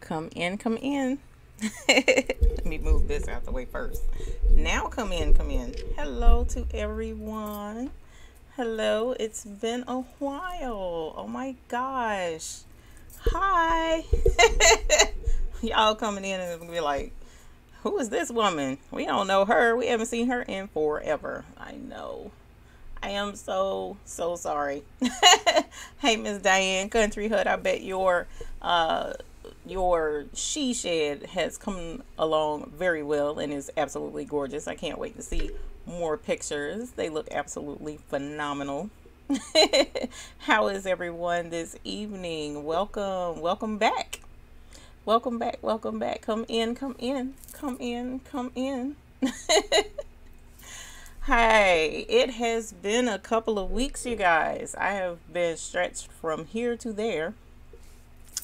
Come in, come in. Let me move this out the way first. Now come in, come in. Hello to everyone. Hello, it's been a while. Oh my gosh. Hi. Y'all coming in and be like, who is this woman? We don't know her. We haven't seen her in forever. I know. I am so sorry. Hey, Miss Diane, Country Hut. I bet your she shed has come along very well and is absolutely gorgeous. I can't wait to see more pictures. They look absolutely phenomenal. How is everyone this evening? Welcome, welcome back. Welcome back, welcome back. Come in, come in, come in, come in. Hi, it has been a couple of weeks, you guys. I have been stretched from here to there.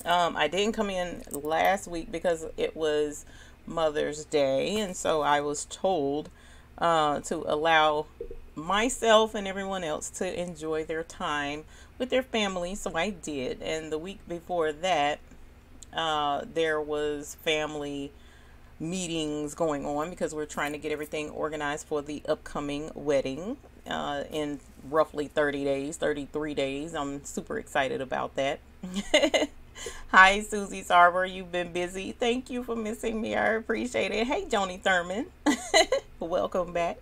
I didn't come in last week because it was Mother's Day, and so I was told to allow myself and everyone else to enjoy their time with their family, so I did. And the week before that, there was family meetings going on because we're trying to get everything organized for the upcoming wedding in roughly 30 days, 33 days. I'm super excited about that. Hi, Susie Sarver. You've been busy. Thank you for missing me. I appreciate it. Hey, Joni Thurman. Welcome back.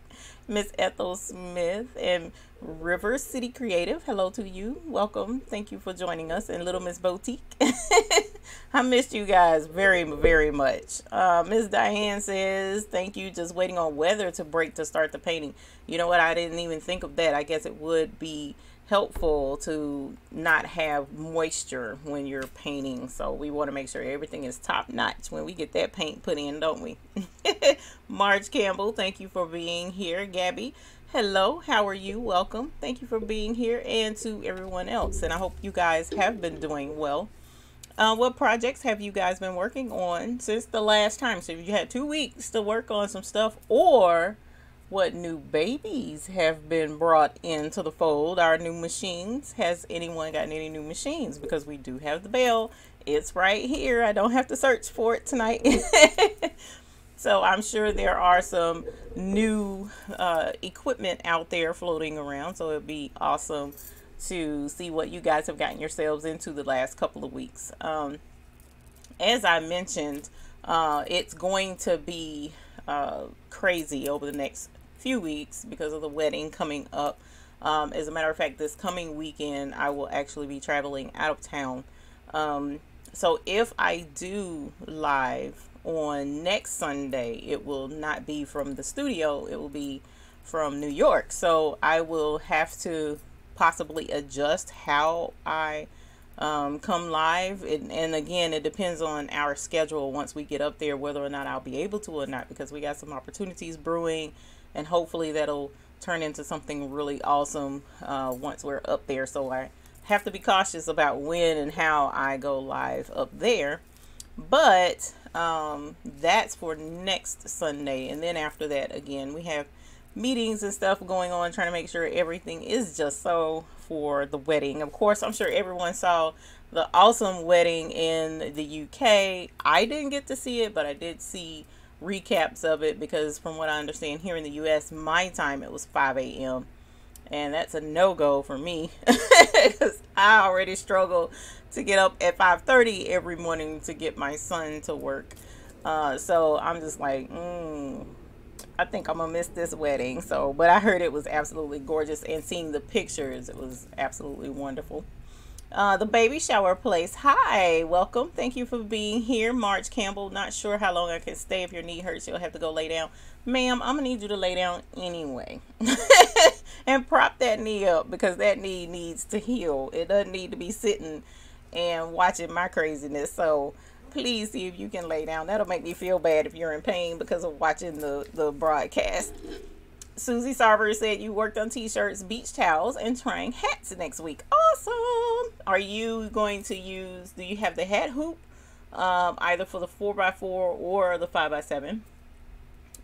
Miss Ethel Smith and River City Creative. Hello to you. Welcome. Thank you for joining us. And Little Miss Boutique. I missed you guys very, very much. Miss Diane says, thank you. Just waiting on weather to break to start the painting. You know what? I didn't even think of that. I guess it would be helpful to not have moisture when you're painting, so we want to make sure everything is top notch when we get that paint put in, don't we? Marge Campbell, thank you for being here. Gabby, hello, how are you? Welcome. Thank you for being here, and to everyone else, and I hope you guys have been doing well. What projects have you guys been working on since the last time? So if you had 2 weeks to work on some stuff, or what new babies have been brought into the fold, our new machines. Has anyone gotten any new machines? Because we do have the bell. It's right here. I don't have to search for it tonight. So I'm sure there are some new equipment out there floating around. So it'd be awesome to see what you guys have gotten yourselves into the last couple of weeks. As I mentioned, it's going to be crazy over the next few weeks because of the wedding coming up. As a matter of fact, this coming weekend I will actually be traveling out of town. So if I do live on next Sunday, it will not be from the studio, it will be from New York. So I will have to possibly adjust how I come live, and again, it depends on our schedule once we get up there, whether or not I'll be able to or not, because we got some opportunities brewing, and hopefully that'll turn into something really awesome once we're up there. So I have to be cautious about when and how I go live up there, but that's for next Sunday. And then after that, again, we have meetings and stuff going on, trying to make sure everything is just so for the wedding. Of course, I'm sure everyone saw the awesome wedding in the UK. I didn't get to see it, but I did see recaps of it, because from what I understand, here in the US, my time, it was 5 a.m. and that's a no-go for me because I already struggle to get up at 5:30 every morning to get my son to work. So I'm just like, I think I'm gonna miss this wedding. So, but I heard it was absolutely gorgeous, and seeing the pictures, it was absolutely wonderful. The baby shower place. Hi, welcome. Thank you for being here. Marge Campbell, not sure how long I can stay. If your knee hurts, you'll have to go lay down. Ma'am, I'm gonna need you to lay down anyway. And prop that knee up, because that knee needs to heal. It doesn't need to be sitting and watching my craziness. So please see if you can lay down. That'll make me feel bad if you're in pain because of watching the broadcast. Susie Sarver said you worked on t-shirts, beach towels, and trying hats next week. Awesome. Are you going to use, do you have the hat hoop either for the 4x4 or the 5x7?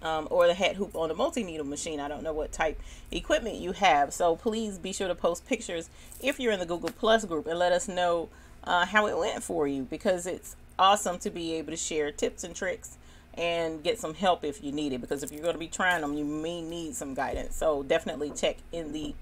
Or the hat hoop on the multi-needle machine? I don't know what type equipment you have, so please be sure to post pictures if you're in the Google Plus group, and let us know how it went for you, because it's awesome to be able to share tips and tricks and get some help if you need it, because if you're going to be trying them, you may need some guidance. So definitely check in the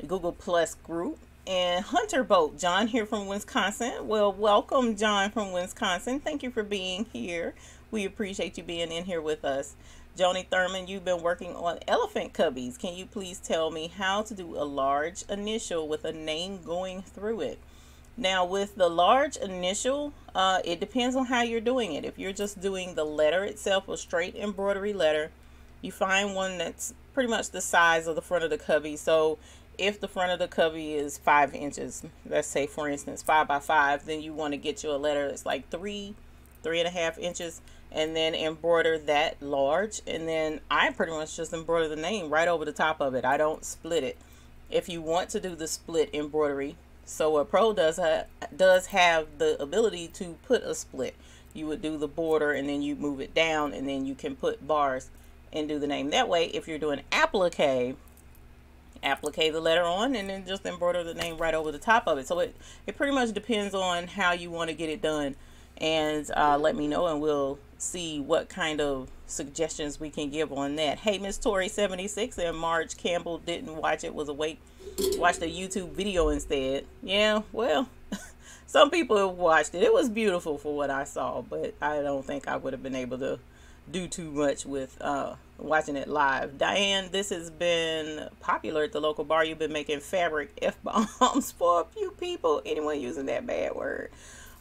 Google Plus group. And Hunter Boat, John here from Wisconsin. Well, welcome, John from Wisconsin. Thank you for being here. We appreciate you being in here with us. Joni Thurman, you've been working on elephant cubbies. Can you please tell me how to do a large initial with a name going through it? Now, with the large initial, it depends on how you're doing it. If you're just doing the letter itself, a straight embroidery letter, you find one that's pretty much the size of the front of the cubby. So if the front of the cubby is 5 inches, let's say for instance 5 by 5, then you want to get you a letter that's like 3.5 inches, and then embroider that large. And then I pretty much just embroider the name right over the top of it. I don't split it. If you want to do the split embroidery, so a pro does have the ability to put a split. You would do the border and then you move it down, and then you can put bars and do the name that way. If you're doing applique the letter on and then just embroider the name right over the top of it. So it pretty much depends on how you want to get it done. And let me know and we'll see what kind of suggestions we can give on that. Hey, Miss Tori 76 and Marge Campbell didn't watch it, was awake, watched a YouTube video instead. Yeah, well, some people have watched it. It was beautiful for what I saw, but I don't think I would have been able to do too much with watching it live. Diane, this has been popular at the local bar. You've been making fabric F-bombs for a few people. Anyone using that bad word?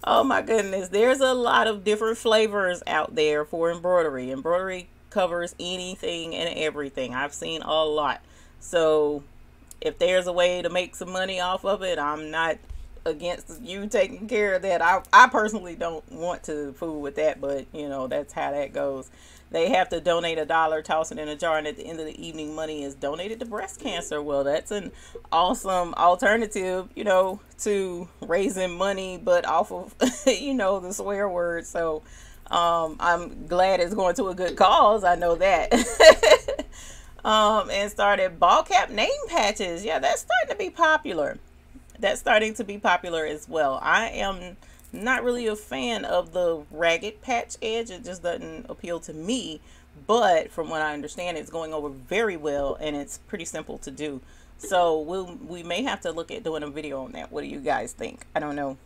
Oh my goodness, there's a lot of different flavors out there for embroidery. Embroidery covers anything and everything. I've seen a lot. So if there's a way to make some money off of it, I'm not against you taking care of that. I personally don't want to fool with that, but you know, that's how that goes. They have to donate $1, toss it in a jar, and at the end of the evening, money is donated to breast cancer. Well, that's an awesome alternative, you know, to raising money, but off of, you know, the swear word. So I'm glad it's going to a good cause. I know that. And started ball cap name patches. Yeah, that's starting to be popular. That's starting to be popular as well. I am not really a fan of the ragged patch edge. It just doesn't appeal to me, but from what I understand, it's going over very well and it's pretty simple to do. So we may have to look at doing a video on that. What do you guys think? I don't know.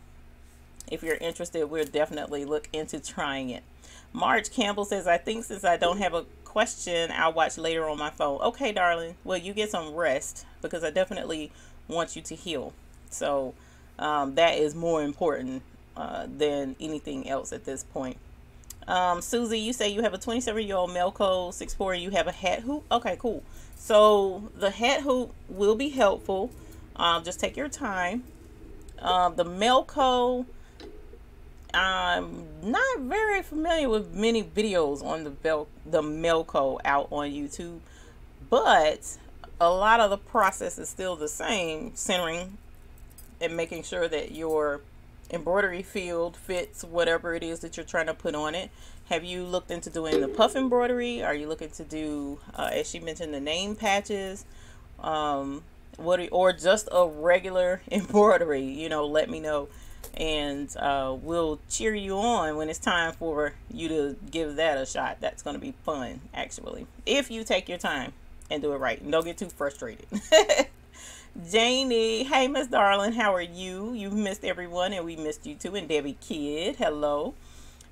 If you're interested, we'll definitely look into trying it. Marge Campbell says, I think since I don't have a question, I'll watch later on my phone. Okay, darling. Well, you get some rest, because I definitely want you to heal. So that is more important than anything else at this point. Susie, you say you have a 27-year-old Melco 6'4", and you have a hat hoop. Okay, cool. So the hat hoop will be helpful. Just take your time. The Melco, I'm not very familiar with many videos on the Melco out on YouTube, but a lot of the process is still the same, centering and making sure that your embroidery field fits whatever it is that you're trying to put on it. Have you looked into doing the puff embroidery? Are you looking to do, as she mentioned, the name patches, or just a regular embroidery? You know, let me know, and we'll cheer you on when it's time for you to give that a shot. That's going to be fun, actually, if you take your time and do it right and don't get too frustrated. Janie, hey Miss Darling, how are you? You've missed everyone, and we missed you too. And Debbie Kidd, hello.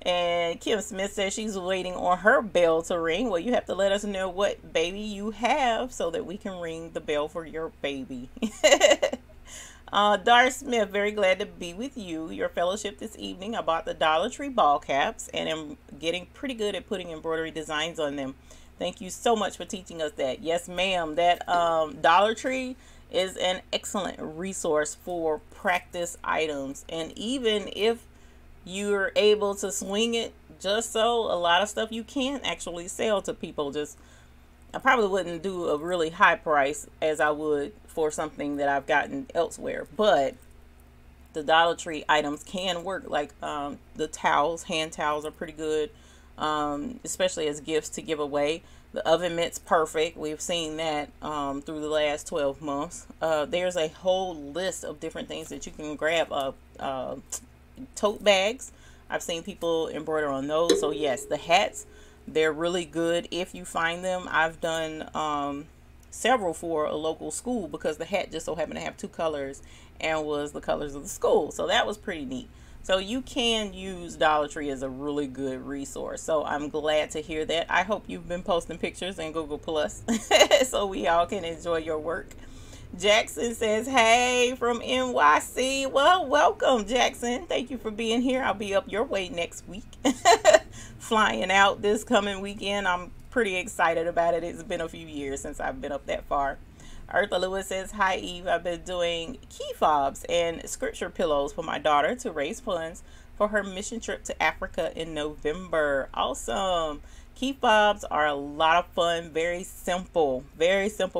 And Kim Smith says she's waiting on her bell to ring. Well, you have to let us know what baby you have so that we can ring the bell for your baby. Dar Smith, very glad to be with you. Your fellowship this evening. I bought the Dollar Tree ball caps and am getting pretty good at putting embroidery designs on them. Thank you so much for teaching us that. Yes, ma'am. That Dollar Tree is an excellent resource for practice items. And even if you're able to swing it just so, a lot of stuff you can actually sell to people. Just, I probably wouldn't do a really high price as I would for something that I've gotten elsewhere, but the Dollar Tree items can work. Like the towels, hand towels are pretty good, especially as gifts to give away. The oven mitt's perfect. We've seen that through the last 12 months. There's a whole list of different things that you can grab. tote bags. I've seen people embroider on those. So yes, the hats, they're really good if you find them. I've done several for a local school because the hat just so happened to have two colors and was the colors of the school. So that was pretty neat. So you can use Dollar Tree as a really good resource. So I'm glad to hear that. I hope you've been posting pictures in Google Plus so we all can enjoy your work. Jackson says, hey, from NYC. Well, welcome, Jackson. Thank you for being here. I'll be up your way next week. Flying out this coming weekend. I'm pretty excited about it. It's been a few years since I've been up that far. Eartha Lewis says, hi, Eve. I've been doing key fobs and scripture pillows for my daughter to raise funds for her mission trip to Africa in November. Awesome. Key fobs are a lot of fun. Very simple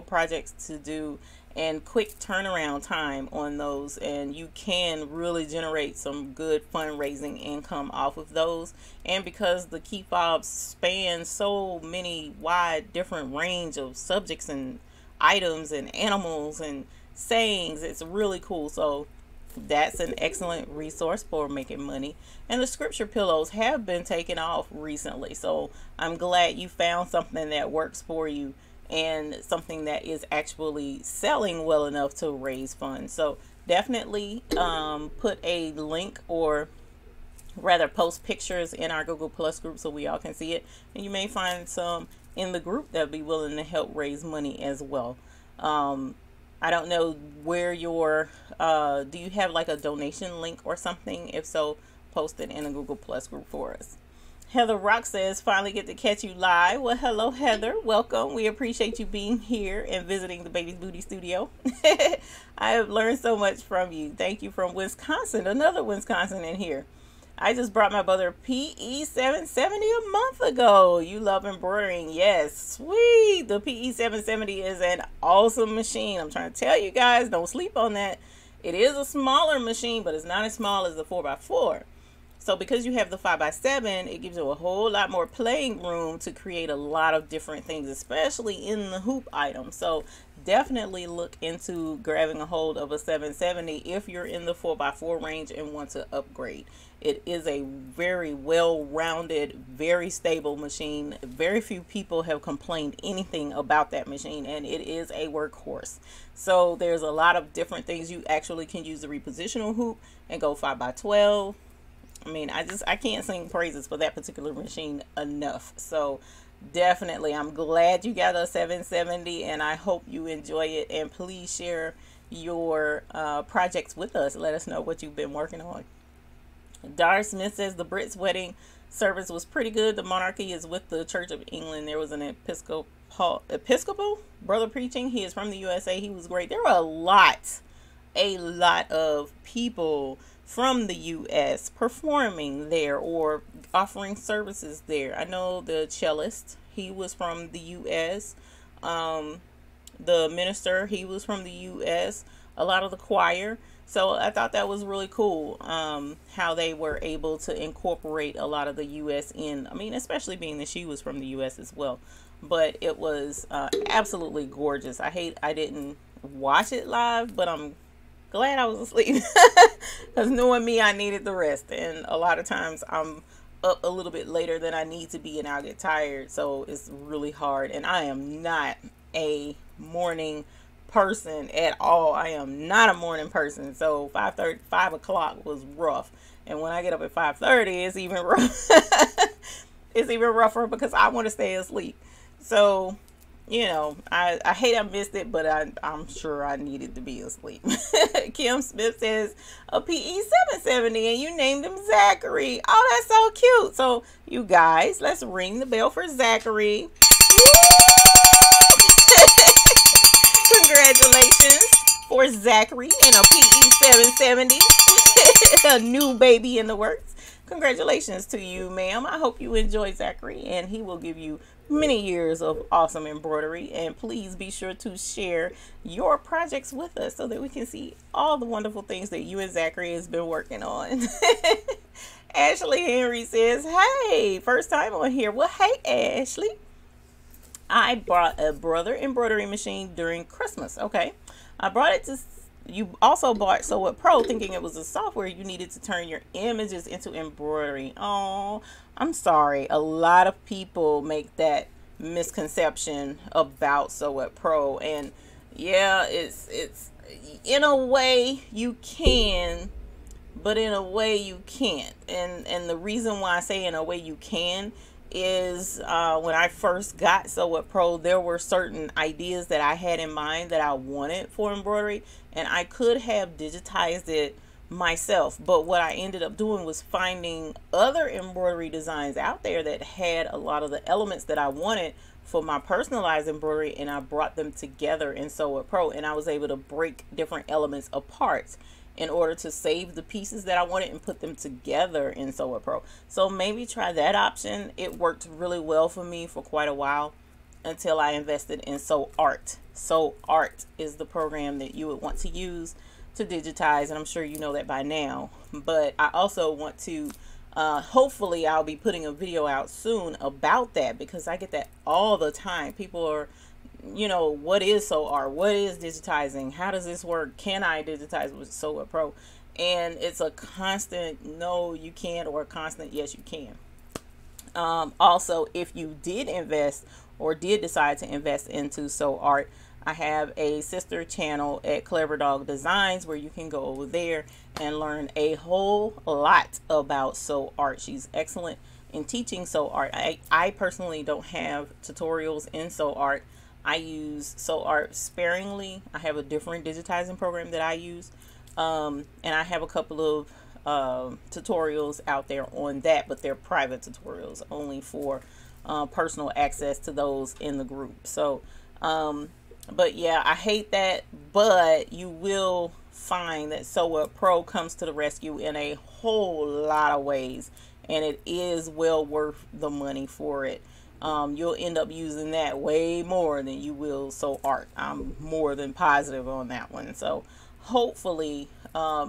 projects to do and quick turnaround time on those, and you can really generate some good fundraising income off of those. And because the key fobs span so many wide different range of subjects and items and animals and sayings, it's really cool. So that's an excellent resource for making money. And the scripture pillows have been taken off recently, so I'm glad you found something that works for you and something that is actually selling well enough to raise funds. So definitely put a link, or rather post pictures in our Google Plus group so we all can see it, and you may find some in the group that be willing to help raise money as well. I don't know where your do you have like a donation link or something? If so, post it in a Google Plus group for us. Heather Rock says, finally get to catch you live. Well, hello, Heather. Welcome. We appreciate you being here and visiting the Baby's Booty Studio. I have learned so much from you. Thank you, from Wisconsin. Another Wisconsin in here. I just brought my brother PE 770 a month ago. You love embroidering. Yes. Sweet. The PE 770 is an awesome machine. I'm trying to tell you guys, don't sleep on that. It is a smaller machine, but it's not as small as the 4x4. So because you have the 5x7, it gives you a whole lot more playing room to create a lot of different things, especially in the hoop item. So definitely look into grabbing a hold of a 770 if you're in the 4x4 range and want to upgrade. It is a very well-rounded, very stable machine. Very few people have complained anything about that machine, and it is a workhorse. So there's a lot of different things. You actually can use the repositional hoop and go 5x12. I mean, I can't sing praises for that particular machine enough. So definitely, I'm glad you got a 770, and I hope you enjoy it. And please share your projects with us. Let us know what you've been working on. Dar Smith says the Brits wedding service was pretty good. The monarchy is with the Church of England. There was an Episcopal brother preaching. He is from the USA. He was great. There were a lot of people from the US performing there or offering services there. I know the cellist, he was from the US. The minister, he was from the US. A lot of the choir. So I thought that was really cool, how they were able to incorporate a lot of the US in. I mean, especially being that she was from the US as well. But it was absolutely gorgeous. I didn't watch it live, but I'm glad I was asleep, because knowing me, I needed the rest, and a lot of times I'm up a little bit later than I need to be, and I'll get tired, so it's really hard. And I am not a morning person at all. I am not a morning person, so 5 o'clock was rough, and when I get up at 5:30, it's even rough. It's even rougher because I want to stay asleep. So you know, I hate I missed it, but I'm sure I needed to be asleep. Kim Smith says a PE 770 and you named him Zachary. Oh, that's so cute. So you guys, let's ring the bell for Zachary. Congratulations for Zachary and a PE 770. A new baby in the works. Congratulations to you, ma'am. I hope you enjoy Zachary, and he will give you many years of awesome embroidery. And please be sure to share your projects with us so that we can see all the wonderful things that you and Zachary has been working on. Ashley Henry says, hey, first time on here. Well, hey, Ashley. I bought a brother embroidery machine during Christmas. Okay. I brought it to you also bought Sew It Pro thinking it was a software you needed to turn your images into embroidery. Oh, I'm sorry. A lot of people make that misconception about Sew It Pro, and yeah, it's in a way you can, but in a way you can't. And the reason why I say in a way you can is when I first got Sew It Pro, there were certain ideas that I had in mind that I wanted for embroidery, and I could have digitized it myself. But what I ended up doing was finding other embroidery designs out there that had a lot of the elements that I wanted for my personalized embroidery, and I brought them together in Sew It Pro, and I was able to break different elements apart in order to save the pieces that I wanted and put them together in Sew It Pro. So maybe try that option. It worked really well for me for quite a while until I invested in Sew Art. Sew Art is the program that you would want to use to digitize, and I'm sure you know that by now. But I also want to hopefully I'll be putting a video out soon about that, because I get that all the time. People are, you know, what is Sew Art? What is digitizing? How does this work? Can I digitize with Sew It Pro? And it's a constant no you can't, or a constant yes you can. Also, if you did invest or did decide to invest into Sew Art, I have a sister channel at Clever Dog Designs where you can go over there and learn a whole lot about Sew Art. She's excellent in teaching Sew Art. I personally don't have tutorials in Sew Art. I use Sew Art sparingly. I have a different digitizing program that I use, and I have a couple of tutorials out there on that, but they're private tutorials only for personal access to those in the group. So but yeah, I hate that, but you will find that Sew It Pro comes to the rescue in a whole lot of ways, and it is well worth the money for it. You'll end up using that way more than you will Sew Art. I'm more than positive on that one. So hopefully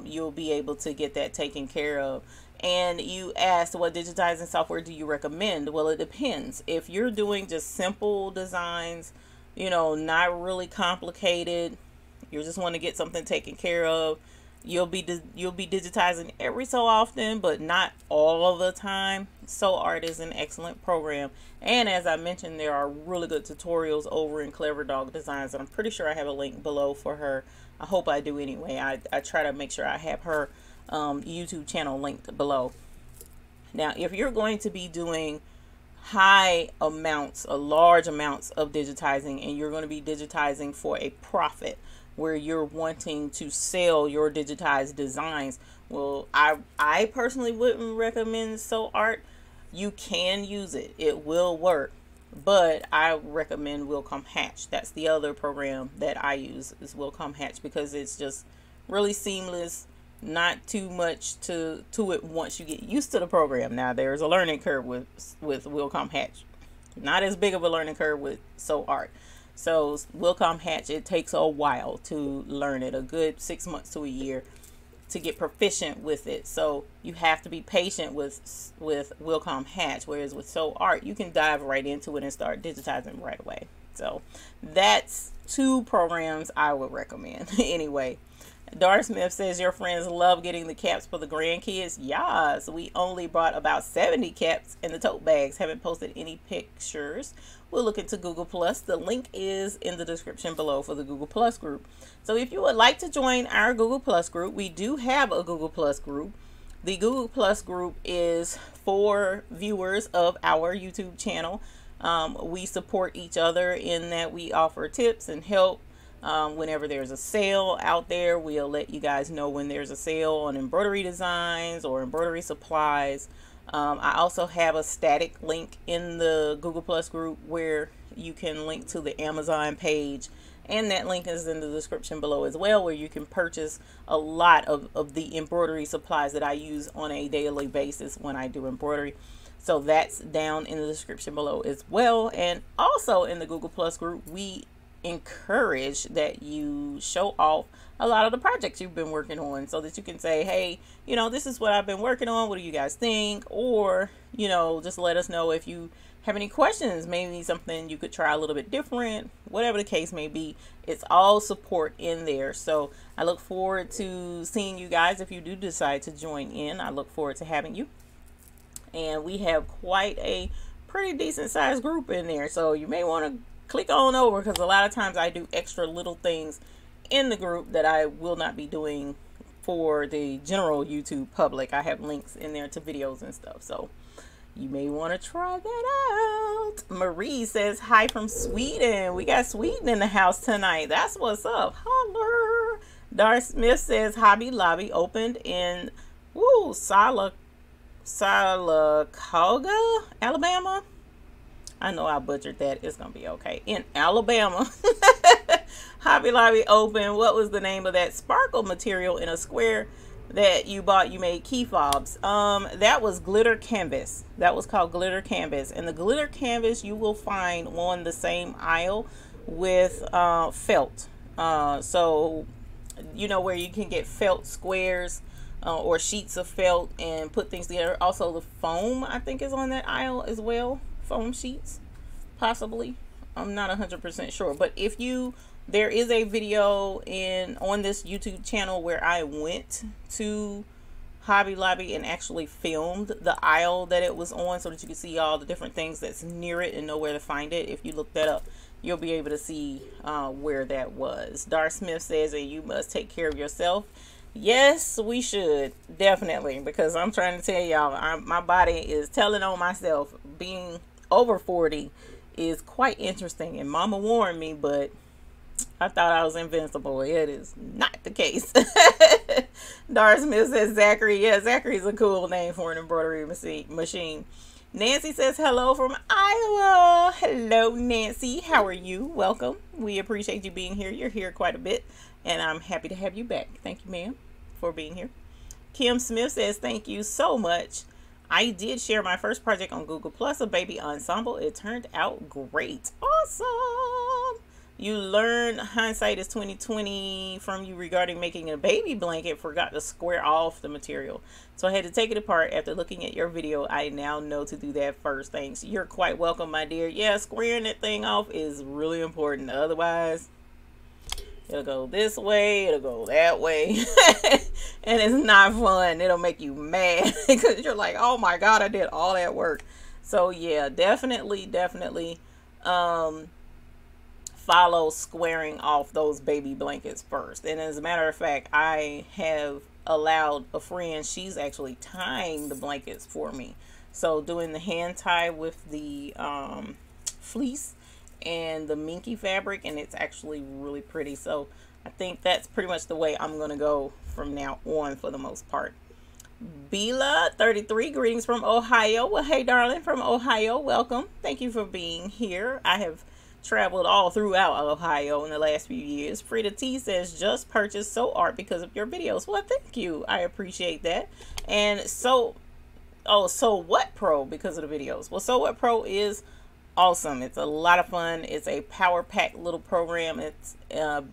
you'll be able to get that taken care of. And you asked, what digitizing software do you recommend? Well, it depends. If you're doing just simple designs, you know, not really complicated, you just want to get something taken care of, you'll be digitizing every so often, but not all the time. Sew Art is an excellent program, and as I mentioned, there are really good tutorials over in Clever Dog Designs, and I'm pretty sure I have a link below for her. I hope I do anyway. I try to make sure I have her YouTube channel linked below. Now, if you're going to be doing large amounts of digitizing, and you're going to be digitizing for a profit, where you're wanting to sell your digitized designs, well, I personally wouldn't recommend Sew Art. You can use it, it will work, but I recommend Will Come Hatch. That's the other program that I use, is Will Come Hatch, because it's just really seamless. Not too much to it once you get used to the program. Now, there's a learning curve with Will Come Hatch. Not as big of a learning curve with Sew Art. So Will Come Hatch, it takes a while to learn it, a good 6 months to a year to get proficient with it. So you have to be patient with Will Come Hatch, whereas with Sew Art, you can dive right into it and start digitizing right away. So that's two programs I would recommend. Anyway, Dar Smith says, your friends love getting the caps for the grandkids. Yes, we only brought about 70 caps in the tote bags. Haven't posted any pictures. We'll look into Google Plus. The link is in the description below for the Google Plus group. So if you would like to join our Google Plus group, we do have a Google Plus group. The Google Plus group is for viewers of our YouTube channel. We support each other in that we offer tips and help. Whenever there's a sale out there, we'll let you guys know when there's a sale on embroidery designs or embroidery supplies. I also have a static link in the Google Plus group where you can link to the Amazon page, and that link is in the description below as well, where you can purchase a lot of the embroidery supplies that I use on a daily basis when I do embroidery. So that's down in the description below as well. And also in the Google Plus group, we encourage that you show off a lot of the projects you've been working on, so that you can say, hey, you know, this is what I've been working on, what do you guys think? Or, you know, just let us know if you have any questions, maybe something you could try a little bit different, whatever the case may be. It's all support in there. So I look forward to seeing you guys if you do decide to join in. I look forward to having you. And we have quite a pretty decent sized group in there, so you may want to click on over, because a lot of times I do extra little things in the group that I will not be doing for the general YouTube public. I have links in there to videos and stuff, so you may want to try that out. Marie says hi from Sweden. We got Sweden in the house tonight. That's what's up. Holler. Dar Smith says Hobby Lobby opened in Salacoga, Alabama. I know I butchered that. It's gonna be okay. In Alabama. Hobby Lobby open. What was the name of that sparkle material in a square that you bought? You made key fobs. That was glitter canvas. That was called glitter canvas. And the glitter canvas you will find on the same aisle with felt. So you know where you can get felt squares or sheets of felt and put things together. Also the foam, I think, is on that aisle as well. Foam sheets, possibly. I'm not 100% sure, but if you, there is a video on this YouTube channel where I went to Hobby Lobby and actually filmed the aisle that it was on, so that you can see all the different things that's near it and know where to find it. If you look that up, you'll be able to see where that was. Dar Smith says that you must take care of yourself. Yes, we should, definitely, because I'm trying to tell y'all, my body is telling on myself. Being over 40 is quite interesting, and mama warned me, but I thought I was invincible. It is not the case. Dar Smith says Zachary. Yeah, Zachary is a cool name for an embroidery machine. Nancy says hello from Iowa. Hello, Nancy. How are you? Welcome. We appreciate you being here. You're here quite a bit, and I'm happy to have you back. Thank you, ma'am, for being here. Kim Smith says thank you so much. I did share my first project on Google Plus, a baby ensemble. It turned out great. Awesome. You learn hindsight is 2020 from you regarding making a baby blanket. Forgot to square off the material, so I had to take it apart. After looking at your video, I now know to do that first. Thanks. You're quite welcome, my dear. Yeah, squaring that thing off is really important. Otherwise, it'll go this way, it'll go that way, and it's not fun. It'll make you mad because you're like, oh my god, I did all that work. So yeah, definitely follow squaring off those baby blankets first. And as a matter of fact, I have allowed a friend, she's actually tying the blankets for me, so doing the hand tie with the fleece and the minky fabric, and it's actually really pretty. So I think that's pretty much the way I'm gonna go from now on for the most part. Bila 33, greetings from Ohio. Well, hey darling, from Ohio, welcome. Thank you for being here. I have traveled all throughout Ohio in the last few years. Frida T says just purchased So Art because of your videos. Well, thank you, I appreciate that. And So What Pro because of the videos. Well, So What Pro is awesome. It's a lot of fun. It's a power packed little program. It's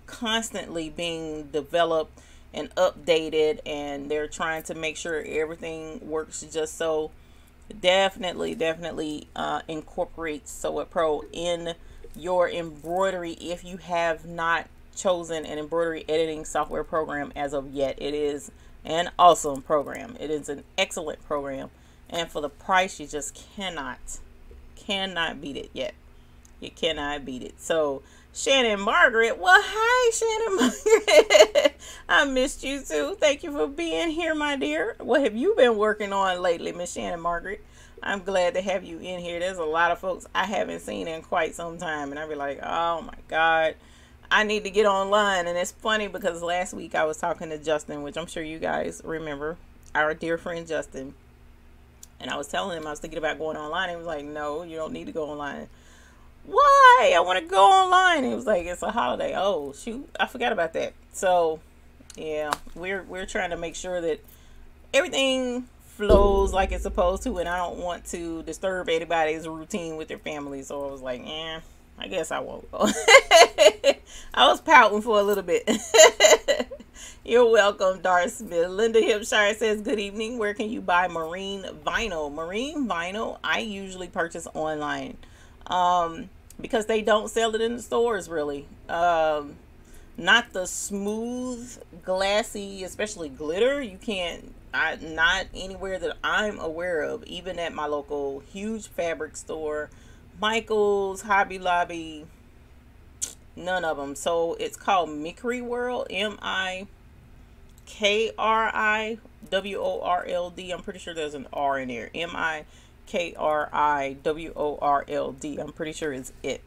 constantly being developed and updated, and they're trying to make sure everything works just so. Definitely incorporate So What Pro in your embroidery if you have not chosen an embroidery editing software program as of yet. It is an awesome program. It is an excellent program, and for the price, you just cannot beat it yet. You cannot beat it. So Shannon Margaret, well, hi Shannon Margaret. I missed you too. Thank you for being here, my dear. What have you been working on lately, Miss Shannon Margaret? I'm glad to have you in here. There's a lot of folks I haven't seen in quite some time, and I'll be like, oh my god, I need to get online. And it's funny because last week I was talking to Justin, which I'm sure you guys remember, our dear friend Justin, and I was telling him I was thinking about going online. He was like, no, you don't need to go online. Why? I want to go online. He was like, it's a holiday. Oh shoot, I forgot about that. So yeah, we're trying to make sure that everything flows like it's supposed to, and I don't want to disturb anybody's routine with their family. So I was like, I guess I won't go. I was pouting for a little bit. You're welcome, Darth Smith. Linda Hipshire says, good evening. Where can you buy marine vinyl? Marine vinyl, I usually purchase online. Because they don't sell it in the stores, really. Not the smooth, glassy, especially glitter. You can't, not anywhere that I'm aware of, even at my local huge fabric store, Michael's, Hobby Lobby, none of them. So it's called Mickery World, MIKRIWORLD. I'm pretty sure there's an R in there. MIKRIWORLD. I'm pretty sure it's it.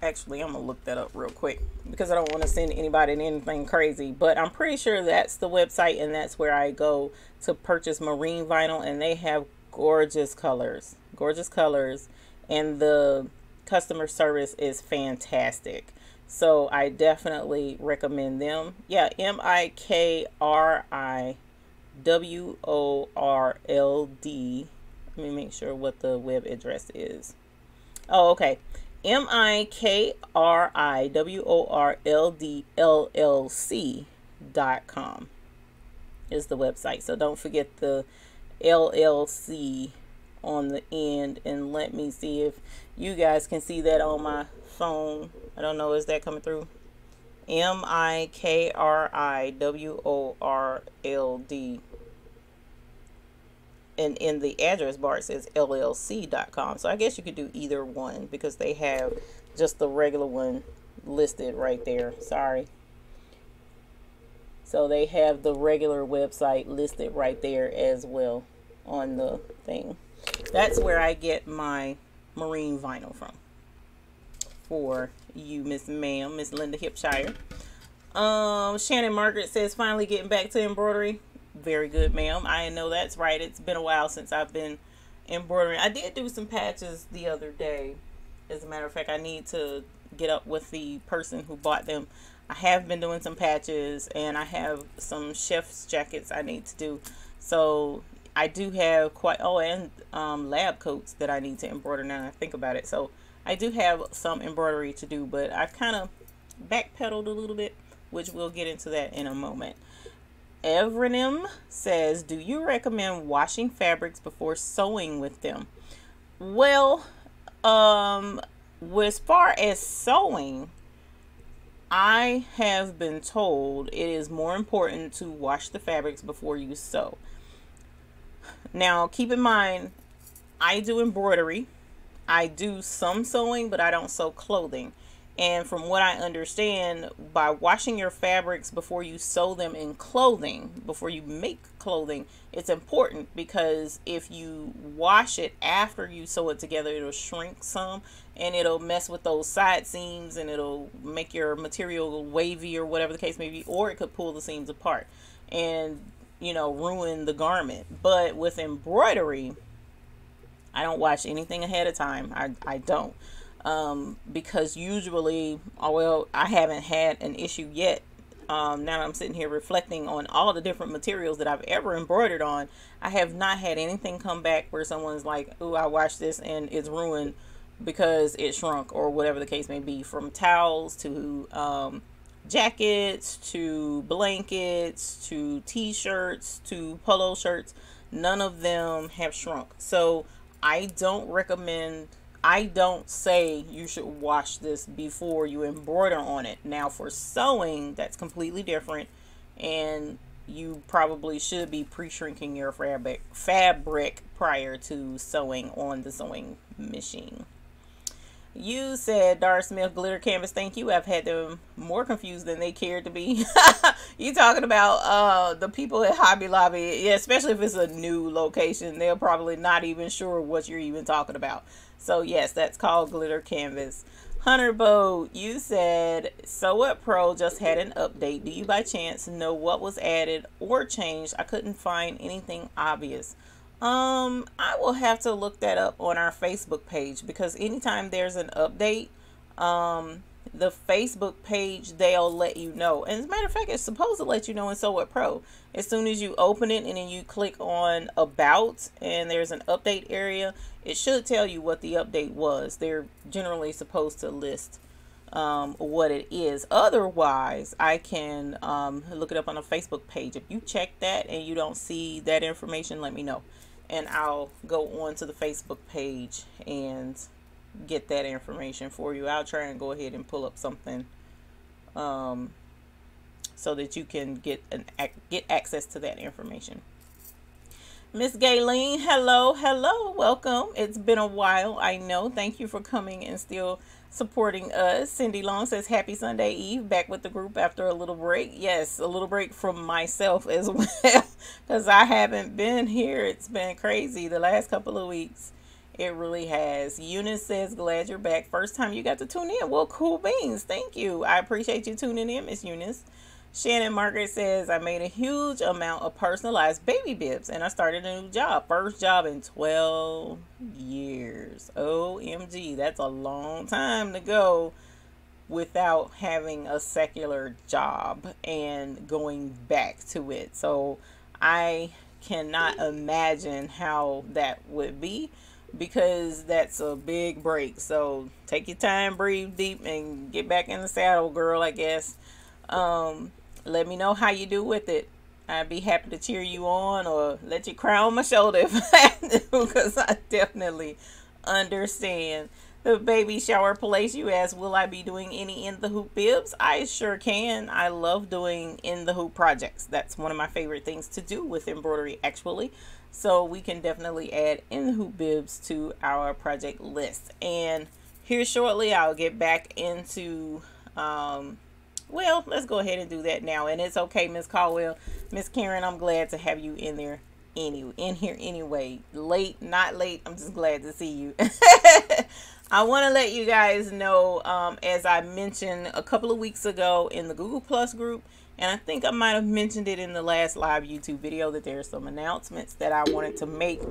Actually, I'm gonna look that up real quick because I don't want to send anybody anything crazy, but I'm pretty sure that's the website, and that's where I go to purchase marine vinyl, and they have gorgeous colors, and the customer service is fantastic. So I definitely recommend them. Yeah, MIKRIWORLD. Let me make sure what the web address is. Oh, okay. MIKRIWORLD.LLC.com is the website. So don't forget the LLC on the end, and let me see if you guys can see that on my phone. I don't know, is that coming through? MIKRIWORLD, and in the address bar it says LLC.com. So I guess you could do either one because they have just the regular one listed right there. Sorry. So they have the regular website listed right there as well on the thing. That's where I get my marine vinyl from. For you, Miss Ma'am, Miss Linda Hipshire. Shannon Margaret says, finally getting back to embroidery. Very good, ma'am. I know that's right. It's been a while since I've been embroidering. I did do some patches the other day. As a matter of fact, I need to get up with the person who bought them. I have been doing some patches, and I have some chef's jackets I need to do. So I do have quite, and lab coats that I need to embroider now that I think about it. So I do have some embroidery to do, but I've kind of backpedaled a little bit, which we'll get into that in a moment. Evrenim says, do you recommend washing fabrics before sewing with them? Well, as far as sewing, I have been told it is more important to wash the fabrics before you sew. Now, keep in mind, I do embroidery. I do some sewing, but I don't sew clothing. And from what I understand, by washing your fabrics before you sew them in clothing, before you make clothing, it's important, because if you wash it after you sew it together, it'll shrink some, and it'll mess with those side seams, and it'll make your material wavy or whatever the case may be, or it could pull the seams apart and, you know, ruin the garment. But with embroidery, I don't wash anything ahead of time. I don't. Because usually, well, I haven't had an issue yet. Now that I'm sitting here reflecting on all the different materials that I've ever embroidered on, I have not had anything come back where someone's like, "Ooh, I washed this and it's ruined because it shrunk," or whatever the case may be. From towels to jackets to blankets to t-shirts to polo shirts, none of them have shrunk. So I don't say you should wash this before you embroider on it. Now for sewing, that's completely different, and you probably should be pre-shrinking your fabric prior to sewing on the sewing machine. You said, Darth Smith, glitter canvas, thank you. I've had them more confused than they cared to be. You talking about the people at Hobby Lobby, yeah, especially if it's a new location, they're probably not even sure what you're even talking about. So yes, that's called glitter canvas. Hunter Boat, you said Sew It Pro just had an update. Do you by chance know what was added or changed? I couldn't find anything obvious. I will have to look that up on our Facebook page, because anytime there's an update, the Facebook page, they'll let you know. And as a matter of fact, it's supposed to let you know in Sew It Pro. As soon as you open it and then you click on About and there's an update area, it should tell you what the update was. They're generally supposed to list what it is. Otherwise, I can look it up on a Facebook page. If you check that and you don't see that information, let me know, and I'll go on to the Facebook page and get that information for you. I'll try and go ahead and pull up something so that you can get access to that information. Miss Gayleen, hello, welcome. It's been a while, I know. Thank you for coming and still supporting us. Cindy Long says, happy Sunday Eve, back with the group after a little break. Yes, a little break from myself as well, because I haven't been here. It's been crazy the last couple of weeks. It really has. Eunice says, glad you're back. First time you got to tune in. Well, cool beans. Thank you. I appreciate you tuning in, Miss Eunice. Shannon Margaret says, I made a huge amount of personalized baby bibs and I started a new job. First job in 12 years. OMG, that's a long time to go without having a secular job and going back to it. So I cannot imagine how that would be, because that's a big break. So take your time, breathe deep, and get back in the saddle, girl, I guess. Let me know how you do with it. I'd be happy to cheer you on or let you cry on my shoulder if I have to, because I definitely understand. The baby shower place, you ask, will I be doing any in the hoop bibs? I sure can. I love doing in the hoop projects. That's one of my favorite things to do with embroidery, actually. So we can definitely add in the hoop bibs to our project list. And here shortly, I'll get back into well, let's go ahead and do that now. And it's okay, Miss Caldwell. Miss Karen, I'm glad to have you in here anyway. Late, not late. I'm just glad to see you. I want to let you guys know, as I mentioned a couple of weeks ago in the Google Plus group, and I think I might have mentioned it in the last live YouTube video, that there are some announcements that I wanted to make.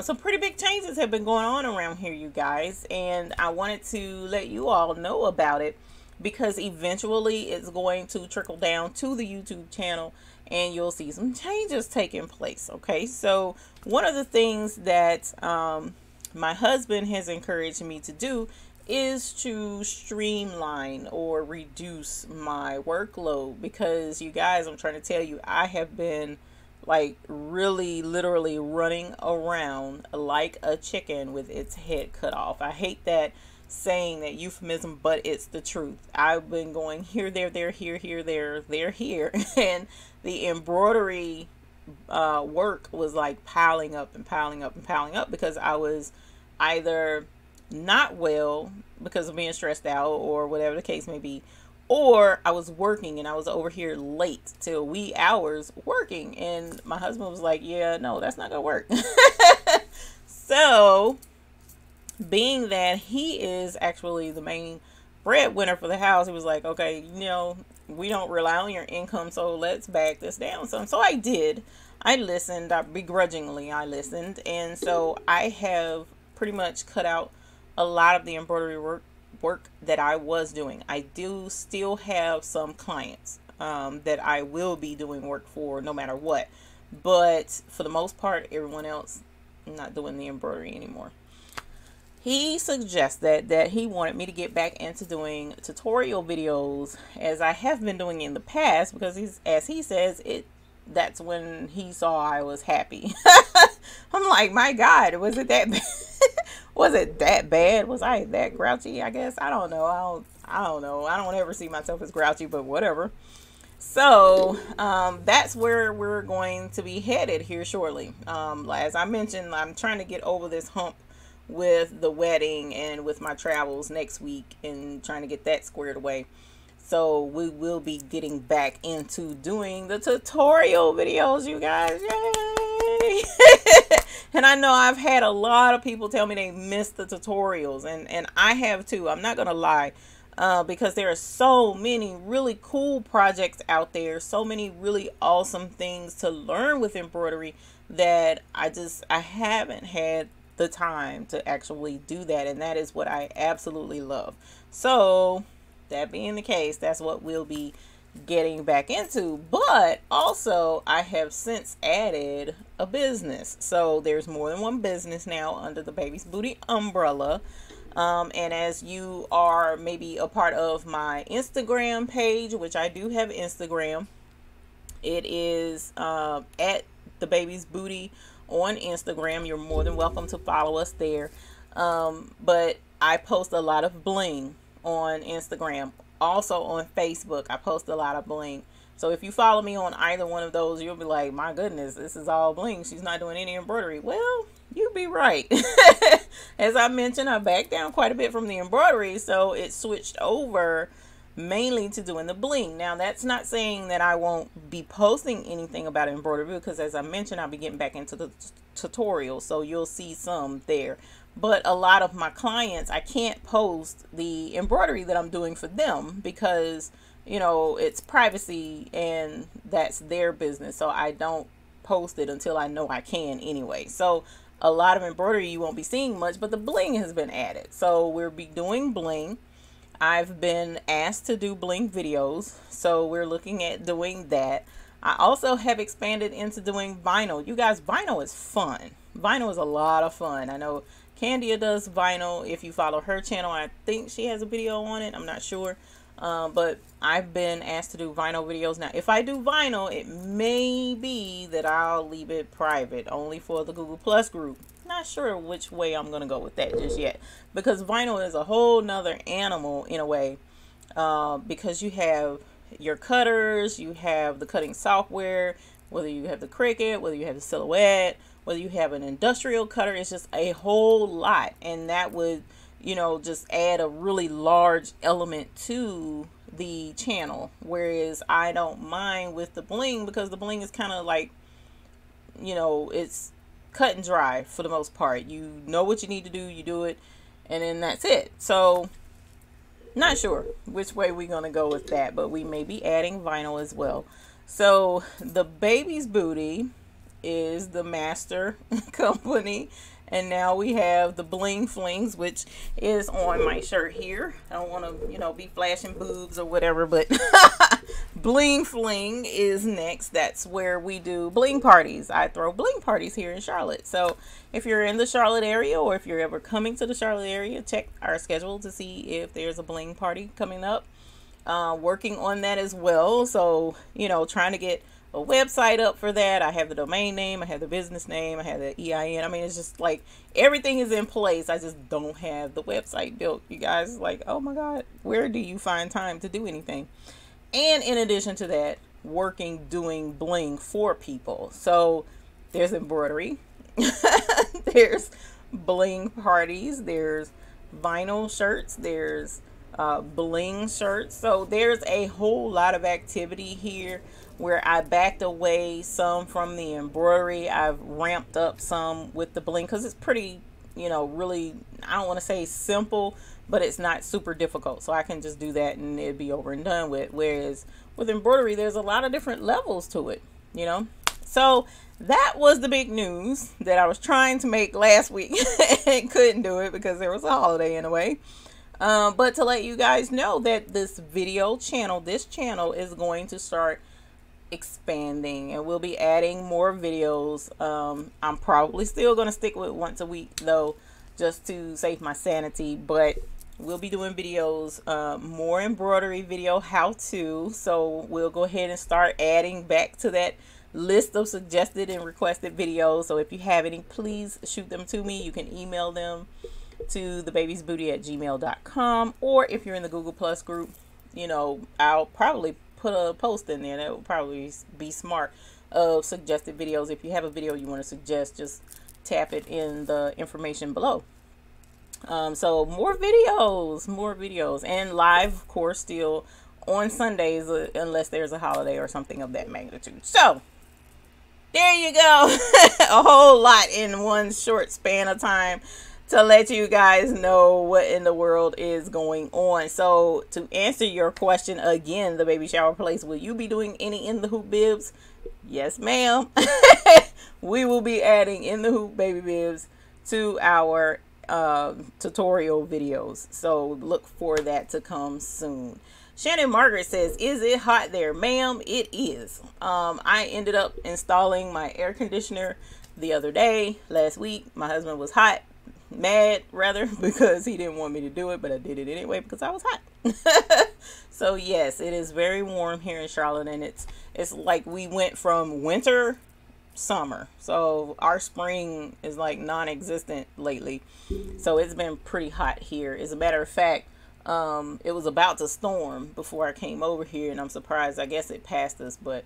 Some pretty big changes have been going on around here, you guys, and I wanted to let you all know about it, because eventually it's going to trickle down to the YouTube channel and you'll see some changes taking place. Okay, so one of the things that my husband has encouraged me to do is to streamline or reduce my workload, because you guys, I'm trying to tell you, I have been like really literally running around like a chicken with its head cut off. I hate that saying, that euphemism, but it's the truth. I've been going here, there, here, there, here, and the embroidery work was like piling up and piling up and piling up, because I was either not well because of being stressed out or whatever the case may be, or I was working and I was over here late till wee hours working, and my husband was like, yeah, no, that's not gonna work. So being that he is actually the main breadwinner for the house, he was like, okay, you know, we don't rely on your income, so let's back this down some. So I did. I listened. Begrudgingly, I listened. And so I have pretty much cut out a lot of the embroidery work that I was doing. I do still have some clients that I will be doing work for no matter what. But for the most part, everyone else, I'm not doing the embroidery anymore. He suggested that he wanted me to get back into doing tutorial videos, as I have been doing in the past, because as he says, that's when he saw I was happy. I'm like, my God, was it that bad? Was it that bad? Was I that grouchy? I guess. I don't know. I don't know. I don't ever see myself as grouchy, but whatever. So that's where we're going to be headed here shortly. As I mentioned, I'm trying to get over this hump with the wedding and with my travels next week, and trying to get that squared away. So we will be getting back into doing the tutorial videos, you guys. Yay! And I know I've had a lot of people tell me they missed the tutorials, and I have too. I'm not gonna lie, because there are so many really cool projects out there, so many really awesome things to learn with embroidery, that I haven't had the time to actually do that, and that is what I absolutely love. So that being the case, that's what we'll be getting back into. But also, I have since added a business. So there's more than one business now under the Baby's Booty umbrella. And as you are maybe a part of my Instagram page, which I do have Instagram, it is at the Baby's Booty on Instagram. You're more than welcome to follow us there. But I post a lot of bling on Instagram. Also on Facebook, I post a lot of bling. So if you follow me on either one of those, you'll be like, my goodness, this is all bling. She's not doing any embroidery. Well, you'd be right. As I mentioned, I backed down quite a bit from the embroidery, so it switched over mainly to doing the bling. Now, that's not saying that I won't be posting anything about embroidery, because as I mentioned, I'll be getting back into the tutorials, so you'll see some there. But a lot of my clients, I can't post the embroidery that I'm doing for them because, you know, it's privacy and that's their business. So I don't post it until I know I can anyway. So a lot of embroidery you won't be seeing much, but the bling has been added. So we'll be doing bling. I've been asked to do bling videos, so we're looking at doing that. I also have expanded into doing vinyl. You guys, vinyl is fun. Vinyl is a lot of fun. I know Candia does vinyl. If you follow her channel, I think she has a video on it. I'm not sure. But I've been asked to do vinyl videos. Now, if I do vinyl, it may be that I'll leave it private, only for the Google Plus group. Not sure which way I'm going to go with that just yet, because vinyl is a whole nother animal in a way, because you have your cutters, you have the cutting software, whether you have the Cricut, whether you have the Silhouette, whether you have an industrial cutter. It's just a whole lot, and that would, you know, just add a really large element to the channel. Whereas I don't mind with the bling, because the bling is kind of like, you know, it's cut and dry for the most part. You know what you need to do, you do it, and then that's it. So not sure which way we're gonna go with that, but we may be adding vinyl as well. So the Baby's Booty is the master company, and now we have the Bling Flings, which is on my shirt here. I don't want to, you know, be flashing boobs or whatever, but Bling Fling is next. That's where we do bling parties. I throw bling parties here in Charlotte. So if you're in the Charlotte area, or if you're ever coming to the Charlotte area, check our schedule to see if there's a bling party coming up. Working on that as well. So, you know, trying to get a website up for that. I have the domain name, I have the business name, I have the EIN. I mean, it's just like everything is in place. I just don't have the website built. You guys, like, oh my God, where do you find time to do anything? And in addition to that, doing bling for people. So there's embroidery, there's bling parties, there's vinyl shirts, there's bling shirts. So there's a whole lot of activity here, where I backed away some from the embroidery. I've ramped up some with the bling, because it's pretty, you know, really, I don't want to say simple, but it's not super difficult. So I can just do that and it'd be over and done with. Whereas with embroidery, there's a lot of different levels to it, you know. So that was the big news that I was trying to make last week and couldn't do it because there was a holiday in a way. But to let you guys know that this channel is going to start expanding, and we'll be adding more videos. I'm probably still going to stick with once a week though, just to save my sanity, but we'll be doing videos, more embroidery video how-to. So we'll go ahead and start adding back to that list of suggested and requested videos. So if you have any, please shoot them to me. You can email them to thebabiesbooty@gmail.com, or if you're in the Google Plus group, you know, I'll probably put a post in there that will probably be smart of suggested videos. If you have a video you want to suggest, just tap it in the information below. So more videos, and live, of course, still on Sundays, unless there's a holiday or something of that magnitude. So there you go. A whole lot in one short span of time to let you guys know what in the world is going on. So to answer your question again, the baby shower place, will you be doing any in the hoop bibs? Yes, ma'am. We will be adding in the hoop baby bibs to our tutorial videos. So look for that to come soon. Shannon Margaret says, is it hot there? Ma'am, it is. I ended up installing my air conditioner the other day, last week. My husband was mad rather, because he didn't want me to do it, but I did it anyway because I was hot. So yes, it is very warm here in Charlotte, and it's like we went from winter summer, so our spring is like non-existent lately. So it's been pretty hot here. As a matter of fact, it was about to storm before I came over here, and I'm surprised. I guess it passed us, but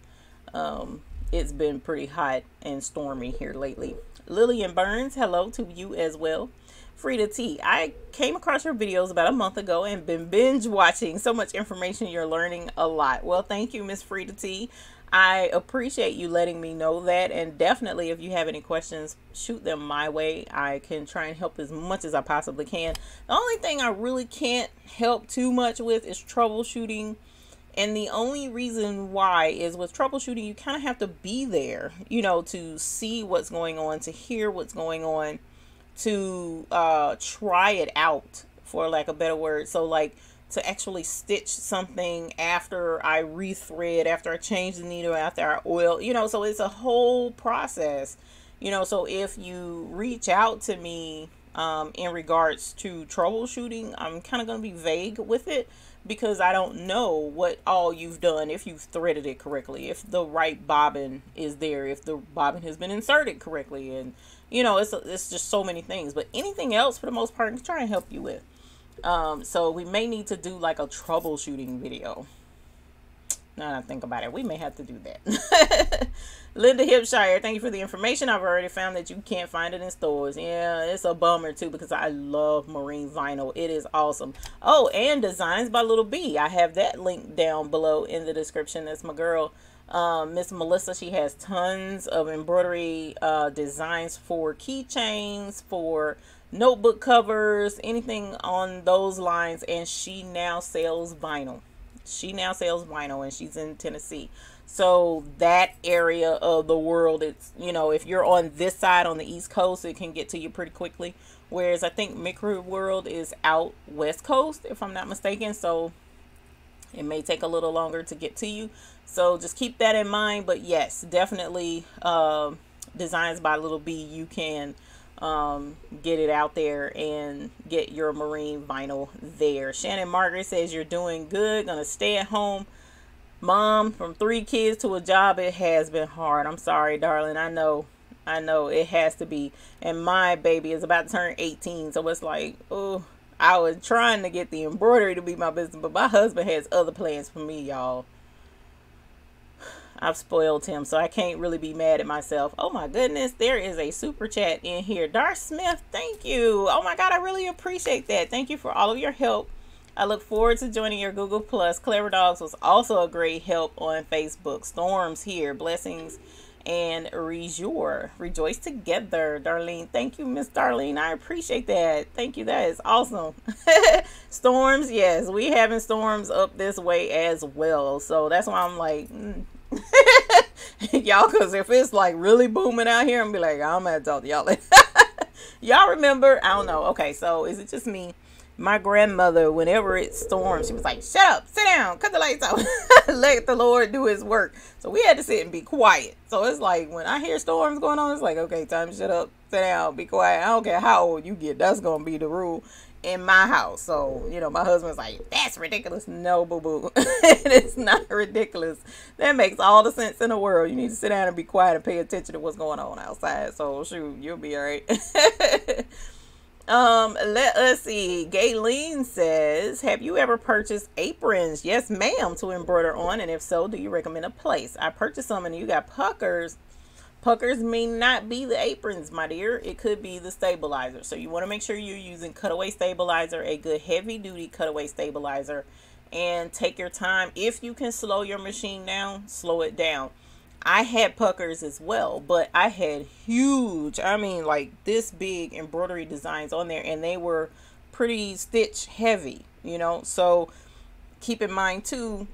it's been pretty hot and stormy here lately. Lillian Burns, hello to you as well. Frida T, I came across your videos about a month ago and been binge watching. So much information, you're learning a lot. Well, thank you, Miss Frida T. I appreciate you letting me know that, and definitely if you have any questions, shoot them my way. I can try and help as much as I possibly can. The only thing I really can't help too much with is troubleshooting. And the only reason why is with troubleshooting, you kind of have to be there, you know, to see what's going on, to hear what's going on, to try it out, for lack of a better word. So like to actually stitch something after I rethread, after I change the needle, after I oil, you know, so it's a whole process, you know. So if you reach out to me in regards to troubleshooting, I'm kind of going to be vague with it, because I don't know what all you've done, if you've threaded it correctly, if the right bobbin is there, if the bobbin has been inserted correctly, and you know, it's just so many things. But anything else, for the most part, I can try and help you with. So we may need to do like a troubleshooting video. Now that I think about it, we may have to do that. Linda Hipshire, thank you for the information. I've already found that you can't find it in stores. Yeah, it's a bummer too, because I love marine vinyl. It is awesome. Oh, and Designs by Little B. I have that link down below in the description. That's my girl, Miss Melissa. She has tons of embroidery designs for keychains, for notebook covers, anything on those lines, and she now sells vinyl. And she's in Tennessee. So that area of the world, it's, you know, if you're on this side, on the East Coast, it can get to you pretty quickly. Whereas I think Micro World is out West Coast, if I'm not mistaken. So it may take a little longer to get to you. So just keep that in mind. But yes, definitely Designs by Little B. You can get it out there and get your marine vinyl there. Shannon Margaret says, you're doing good, gonna stay at home mom from 3 kids to a job. It has been hard. I'm sorry, darling. I know it has to be. And my baby is about to turn 18, so it's like, oh, I was trying to get the embroidery to be my business, but my husband has other plans for me, y'all. I've spoiled him, so I can't really be mad at myself. Oh my goodness, there is a super chat in here. Darth Smith, thank you. Oh my God, I really appreciate that. Thank you for all of your help. I look forward to joining your Google Plus. Clever Dogs was also a great help on Facebook. Storms here, blessings and rejoice together. Darlene, thank you, Miss Darlene. I appreciate that. Thank you. That is awesome. Storms, yes, we having storms up this way as well. So that's why I'm like, y'all, because if it's like really booming out here, I'm be like, I'm gonna talk to y'all later. Y'all remember? I don't know. Okay, so is it just me? My grandmother, whenever it stormed, she was like, shut up, sit down, cut the lights out, let the Lord do his work. So we had to sit and be quiet. So it's like, when I hear storms going on, it's like, okay, time to shut up, sit down, be quiet. I don't care how old you get, that's going to be the rule in my house. So, you know, my husband's like, that's ridiculous. No, boo-boo. It's not ridiculous. That makes all the sense in the world. You need to sit down and be quiet and pay attention to what's going on outside. So, shoot, you'll be all right. Let us see. Gayleen says, have you ever purchased aprons? Yes, ma'am, to embroider on, and if so, do you recommend a place? I purchased some, and you got puckers. Puckers may not be the aprons, my dear. It could be the stabilizer. So you want to make sure you're using cutaway stabilizer, a good heavy duty cutaway stabilizer, and take your time. If you can slow your machine down, slow it down. I had puckers as well, but I had huge, I mean like this big embroidery designs on there, and they were pretty stitch heavy, you know. So keep in mind too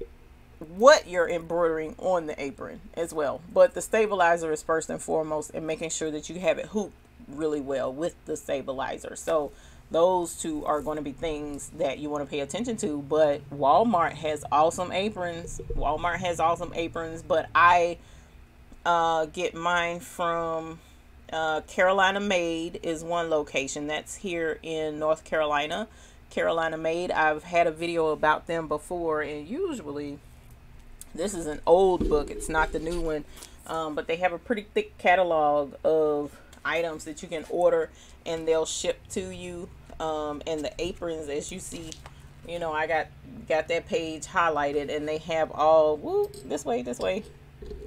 what you're embroidering on the apron as well. But the stabilizer is first and foremost, and making sure that you have it hooped really well with the stabilizer. So those two are going to be things that you want to pay attention to. But Walmart has awesome aprons. Walmart has awesome aprons, but I get mine from Carolina Made is one location that's here in North Carolina. Carolina Made, I've had a video about them before, and usually this is an old book, it's not the new one, but they have a pretty thick catalog of items that you can order and they'll ship to you. And the aprons, as you see, you know, I got that page highlighted, and they have all, woo, this way,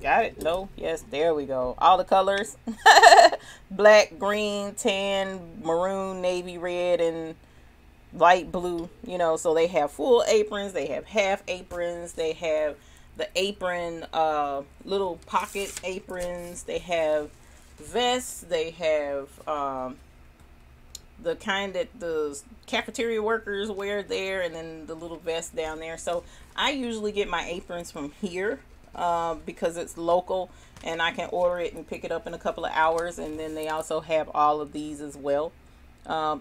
got it, no, yes, there we go, all the colors, black, green, tan, maroon, navy, red, and light blue, you know. So they have full aprons, they have half aprons, they have the apron, little pocket aprons, they have vests, they have the kind that the cafeteria workers wear there, and then the little vest down there. So I usually get my aprons from here because it's local and I can order it and pick it up in a couple of hours. And then they also have all of these as well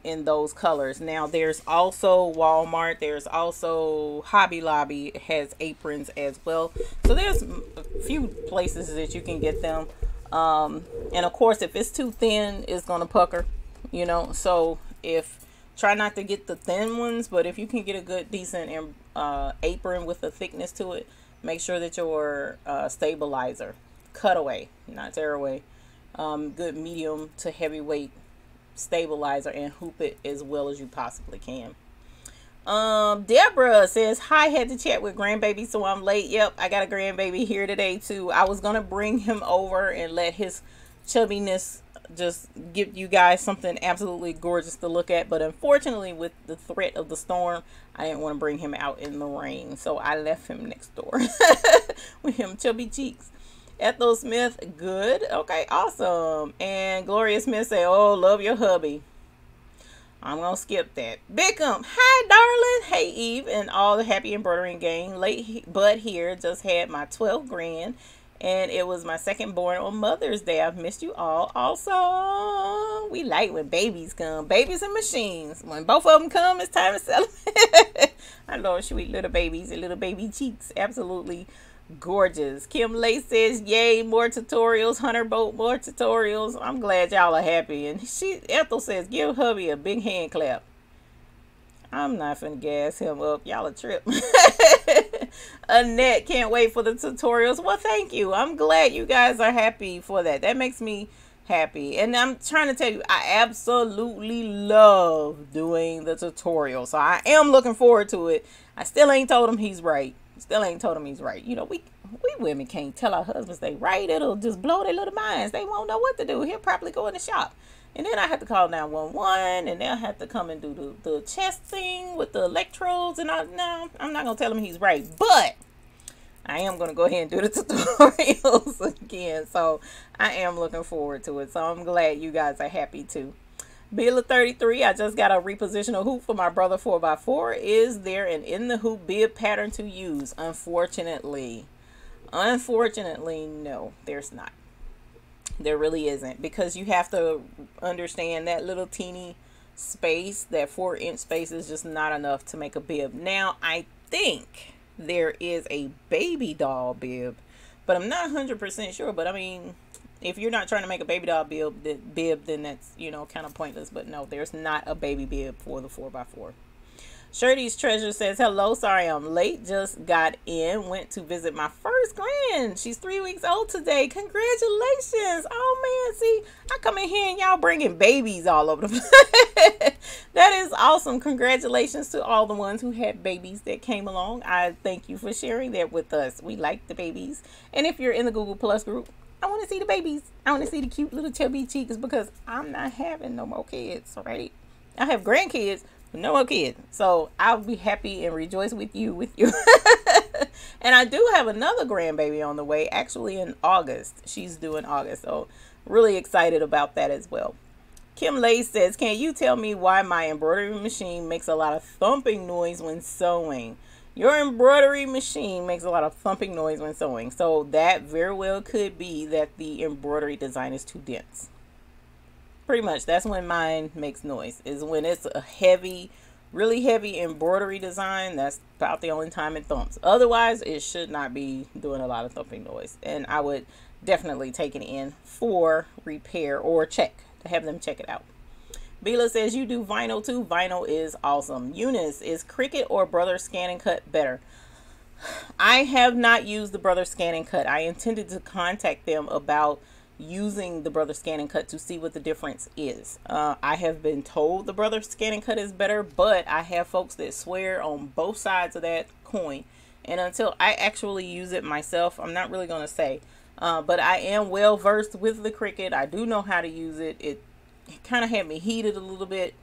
in those colors. Now there's also Walmart, there's also Hobby Lobby has aprons as well. So there's a few places that you can get them. And of course, if it's too thin, it's gonna pucker, you know. So try not to get the thin ones, but if you can get a good decent apron with a thickness to it, make sure that your stabilizer, cutaway, not tearaway, good medium to heavyweight stabilizer, and hoop it as well as you possibly can. Deborah says, hi, had to chat with grandbaby, so I'm late. Yep, I got a grandbaby here today too. I was gonna bring him over and let his chubbiness just give you guys something absolutely gorgeous to look at, but unfortunately with the threat of the storm, I didn't want to bring him out in the rain, so I left him next door with him chubby cheeks. Ethel Smith, good, okay, awesome. And Gloria Smith say, oh, love your hubby. I'm gonna skip that. Bickham, hi darling, hey Eve and all the happy embroidering gang. Late but here, just had my 12th grand, and it was my second born on Mother's Day. I've missed you all. Also, we like when babies come. Babies and machines. When both of them come, it's time to celebrate. I love sweet little babies and little baby cheeks. Absolutely gorgeous. Kim Lay says, yay, more tutorials. Hunter Boat, more tutorials. I'm glad y'all are happy. And Ethel says, give hubby a big hand clap. I'm not finna gas him up. Y'all a trip. Annette, can't wait for the tutorials. Well, thank you. I'm glad you guys are happy for that. That makes me happy. And I'm trying to tell you, I absolutely love doing the tutorial. So I am looking forward to it. I still ain't told him he's right. You know, we women can't tell our husbands they right. It'll just blow their little minds. They won't know what to do. He'll probably go in the shop. And then I have to call 911, and they'll have to come and do the chest thing with the electrodes. And no, I'm not going to tell him he's right. But I am going to go ahead and do the tutorials again. So I am looking forward to it. So I'm glad you guys are happy too. Bill of 33, I just got a repositional hoop for my brother 4x4. Is there an in the hoop bib pattern to use? Unfortunately, no, there's not. There really isn't, because you have to understand that little teeny space, that 4-inch space, is just not enough to make a bib. Now, I think there is a baby doll bib, but I'm not 100% sure. But I mean, if you're not trying to make a baby doll bib, then that's, you know, kind of pointless. But no, there's not a baby bib for the 4x4. Shirley's Treasure says, hello, sorry I'm late, just got in, went to visit my first grand. She's 3 weeks old today. Congratulations. Oh man, see, I come in here and y'all bringing babies all over the place. That is awesome. Congratulations to all the ones who had babies that came along. I thank you for sharing that with us. We like the babies. And if you're in the Google Plus group, I want to see the babies. I want to see the cute little chubby cheeks, because I'm not having no more kids, right? I have grandkids, no more kids, so I'll be happy and rejoice with you. And I do have another grandbaby on the way, actually in August. She's due in August, so really excited about that as well. Kim Lay says, can you tell me why my embroidery machine makes a lot of thumping noise when sewing? Your embroidery machine makes a lot of thumping noise when sewing, so that very well could be that the embroidery design is too dense. Pretty much, that's when mine makes noise, is when it's a heavy, really heavy embroidery design. That's about the only time it thumps. Otherwise, it should not be doing a lot of thumping noise. And I would definitely take it in for repair or check, to have them check it out. Bila says, you do vinyl too? Vinyl is awesome. Eunice, is Cricut or Brother Scan and Cut better? I have not used the Brother Scan and Cut. I intended to contact them about using the Brother Scan and Cut to see what the difference is. I have been told the Brother Scan and Cut is better, but I have folks that swear on both sides of that coin. And until I actually use it myself, I'm not really going to say. But I am well versed with the Cricut. I do know how to use it. It kind of had me heated a little bit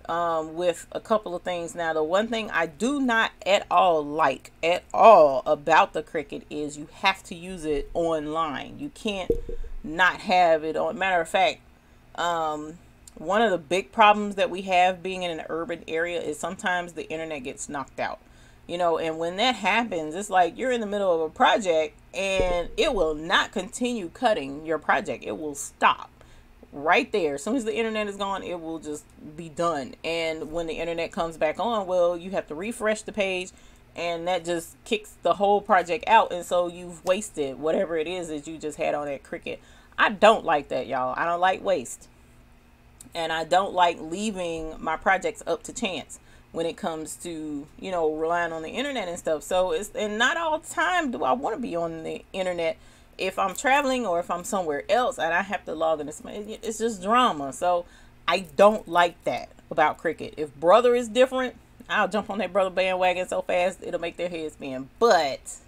with a couple of things. Now, the one thing I do not at all like at all about the Cricut is you have to use it online. You can't not have it on. Matter of fact, one of the big problems that we have being in an urban area is sometimes the internet gets knocked out, you know, and when that happens, it's like you're in the middle of a project and it will not continue cutting your project. It will stop right there. As soon as the internet is gone, it will just be done. And when the internet comes back on, well, you have to refresh the page, and that just kicks the whole project out. And so you've wasted whatever it is that you just had on that Cricut. I don't like that, y'all. I don't like waste. And I don't like leaving my projects up to chance when it comes to, you know, relying on the internet and stuff. So and not all the time do I want to be on the internet. If I'm traveling or if I'm somewhere else and I have to log in, it's just drama. So I don't like that about Cricut. If Brother is different, I'll jump on that Brother bandwagon so fast it'll make their heads spin. But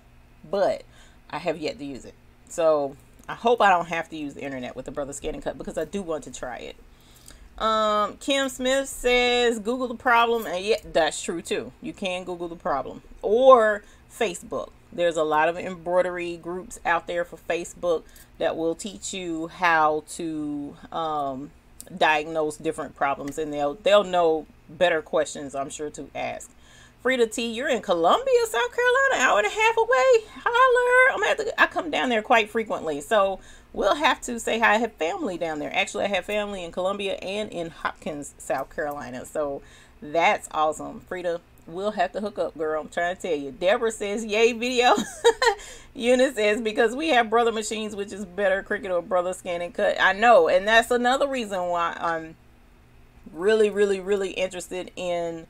I have yet to use it. So I hope I don't have to use the internet with the Brother Scan and Cut, because I do want to try it. Kim Smith says, Google the problem. And yeah, that's true too. You can Google the problem, or Facebook. There's a lot of embroidery groups out there for Facebook that will teach you how to diagnose different problems, and they'll know better questions, I'm sure, to ask. Frida T, you're in Columbia, South Carolina, hour and a half away. Holler. I come down there quite frequently, so we'll have to say hi. I have family down there. Actually, I have family in Columbia and in Hopkins, South Carolina. So that's awesome. Frida, we'll have to hook up, girl. I'm trying to tell you. Deborah says, yay, video. Eunice says, because we have Brother machines, which is better, Cricut or Brother Scan and Cut. I know, and that's another reason why I'm really, really, really interested in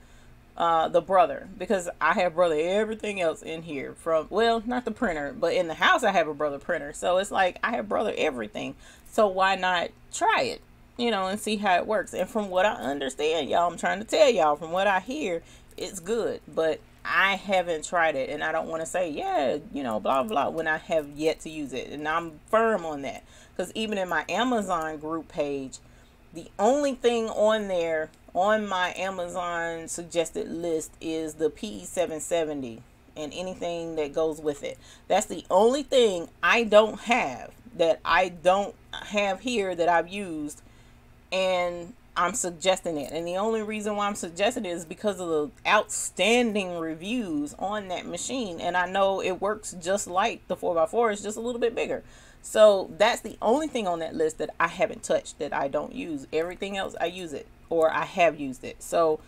the Brother, because I have Brother everything else in here, from, well, not the printer, but in the house I have a Brother printer. So it's like I have Brother everything. So why not try it, you know, and see how it works? And from what I understand, y'all, I'm trying to tell y'all, from what I hear, it's good, but I haven't tried it, and I don't want to say, yeah, you know, blah blah, when I have yet to use it. And I'm firm on that, because even in my Amazon group page, the only thing on there on my Amazon suggested list is the PE770 and anything that goes with it. That's the only thing I don't have, that I don't have here, that I've used, and I'm suggesting it. And the only reason why I'm suggesting it is because of the outstanding reviews on that machine. And I know it works just like the 4x4, it's just a little bit bigger. So that's the only thing on that list that I haven't touched, that I don't use. Everything else I use it, or I have used it. So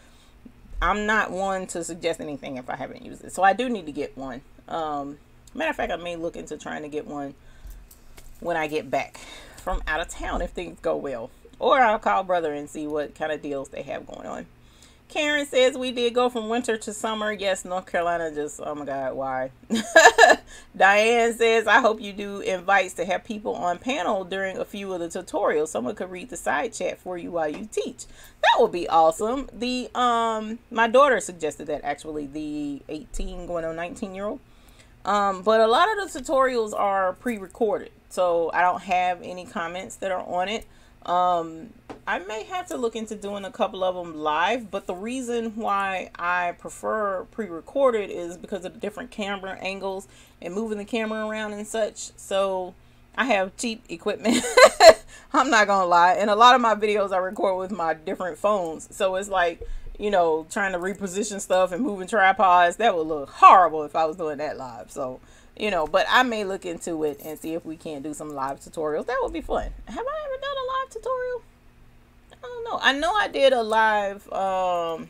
I'm not one to suggest anything if I haven't used it. So I do need to get one. Matter of fact, I may look into trying to get one when I get back from out of town, if things go well. Or I'll call Brother and see what kind of deals they have going on. Karen says, we did go from winter to summer. Yes, North Carolina just, oh my God, why? Diane says, I hope you do invites to have people on panel during a few of the tutorials. Someone could read the side chat for you while you teach. That would be awesome. The my daughter suggested that, actually, the 18 going on 19-year-old. But a lot of the tutorials are pre-recorded, so I don't have any comments that are on it. I may have to look into doing a couple of them live, but the reason why I prefer pre-recorded is because of the different camera angles and moving the camera around and such. So I have cheap equipment. I'm not gonna lie. And a lot of my videos I record with my different phones. So it's like, you know, trying to reposition stuff and moving tripods. That would look horrible if I was doing that live. So, you know, but I may look into it and see if we can do some live tutorials. That would be fun. Have I ever done a live tutorial? don't know. I know I did a live on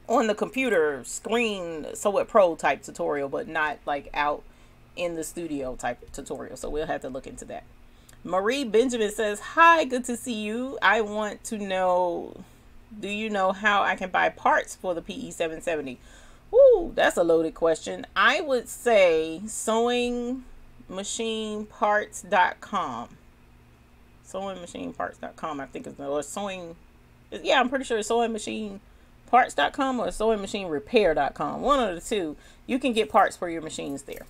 the computer screen Sew It Pro type tutorial, but not like out in the studio type tutorial. So we'll have to look into that. Marie Benjamin says, hi, good to see you. I want to know, do you know how I can buy parts for the PE 770? Ooh, that's a loaded question. I would say sewingmachineparts.com. Sewingmachineparts.com, I think is the, or sewing, yeah, I'm pretty sure it's sewingmachineparts.com or sewingmachinerepair.com. One of the two. You can get parts for your machines there.